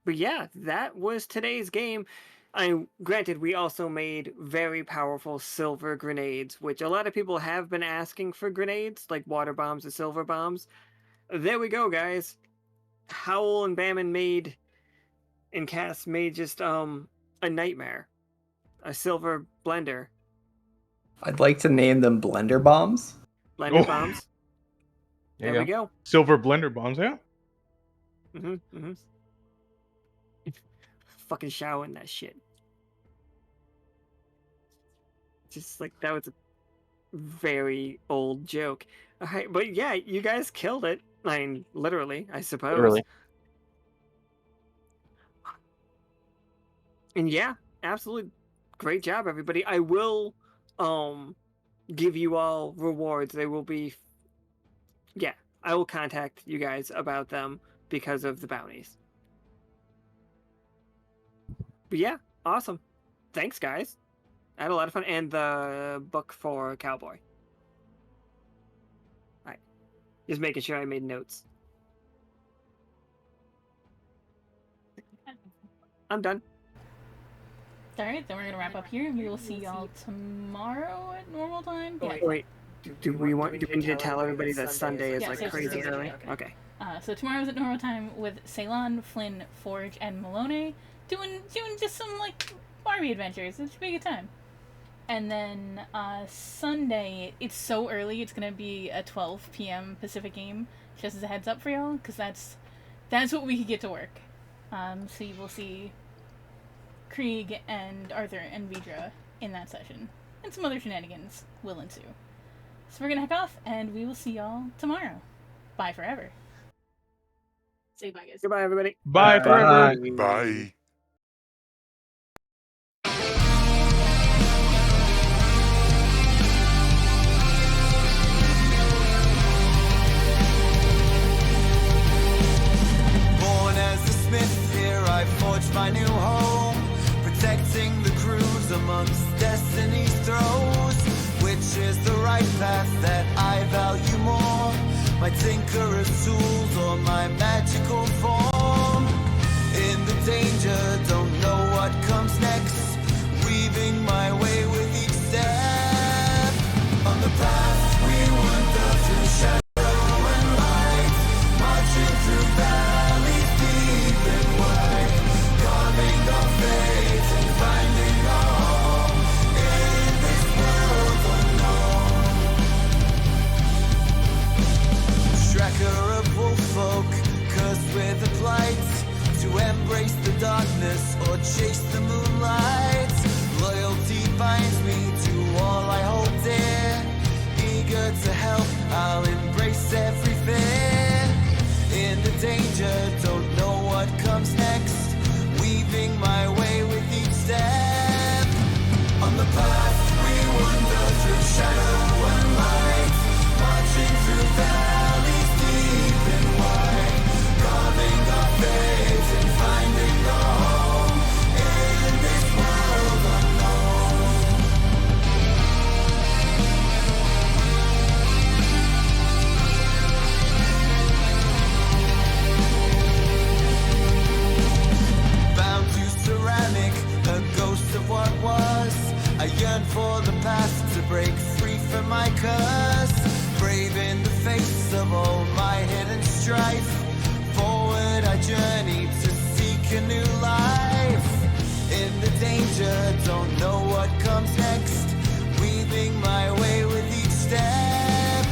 But yeah, that was today's game. Granted, we also made very powerful silver grenades, which a lot of people have been asking for grenades, like water bombs or silver bombs. There we go, guys. Howl and Bamin made, and Cass made just a nightmare, a silver blender, I'd like to name them blender bombs. blender Oh. bombs. There There you we go. Silver blender bombs, yeah. Mm-hmm. Fucking showering that shit. Just like that was a very old joke. Alright, but yeah, you guys killed it. I mean, literally, I suppose. Literally. And yeah, absolutely great job, everybody. I will give you all rewards. They will be yeah, I will contact you guys about them because of the bounties. But yeah, awesome. Thanks, guys. I had a lot of fun. And the book for Cowboy. Alright. Just making sure I made notes. I'm done. Alright, then we're gonna wrap up here and we will see y'all tomorrow at normal time. Yeah. Wait, do we need to tell everybody that Sunday is Yeah, like so crazy Sunday, early? okay. Okay. So tomorrow's at normal time with Ceylon, Flynn, Forge, and Malone doing just some like Barbie adventures. It should be a good time. And then Sunday, it's so early. It's gonna be a 12 p.m. Pacific game. Just as a heads up for y'all, because that's what we could get to work. So you will see Krieg and Arthur and Vidra in that session, and some other shenanigans will ensue. So we're gonna heck off, and we will see y'all tomorrow. Bye forever. Say bye, guys. Goodbye, everybody. Bye forever. Bye. Born as a smith, here I forged my new home, protecting the crews amongst destiny's throes. Which is the right path that I value more? My tinkerer's tools or my magical form? In the danger, don't know what comes next, weaving my way with each step. On the path we wander through shadow and light, marching through valleys deep and wide, carving our fate and finding our home in this world unknown. Tracker of wolf folk, cursed with a plight, to embrace the darkness or chase the moonlight. Loyalty binds me to all I hold dear, eager to help, I'll embrace every fear. In the danger, don't know what comes next, weaving my way with each step. On the path we wander through shadow and light, marching through valleys deep and wide, carving our fate and finding our home in this world unknown. Bound to ceramic, a ghost of what was. I yearn for the path to break free from my curse. Brave in the face of all my hidden strife, forward I journey to seek a new life. In the danger, don't know what comes next, weaving my way with each step.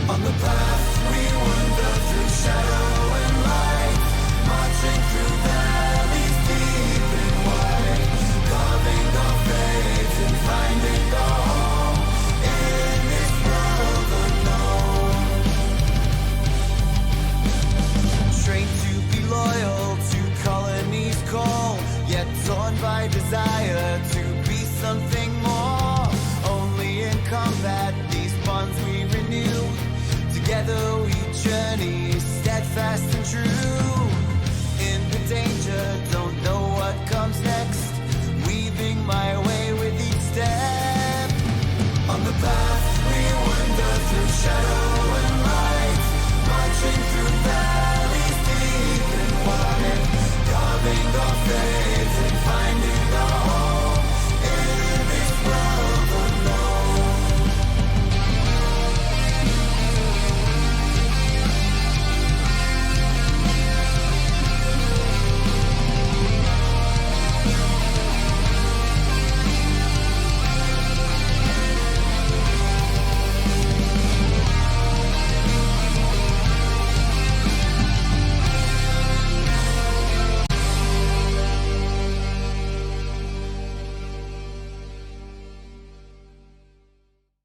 On the path we wander through shadow and light, marching through valleys deep and wide, carving our fate and finding our home in this world unknown. Trained to be loyal to colonies call, yet torn by desire to be something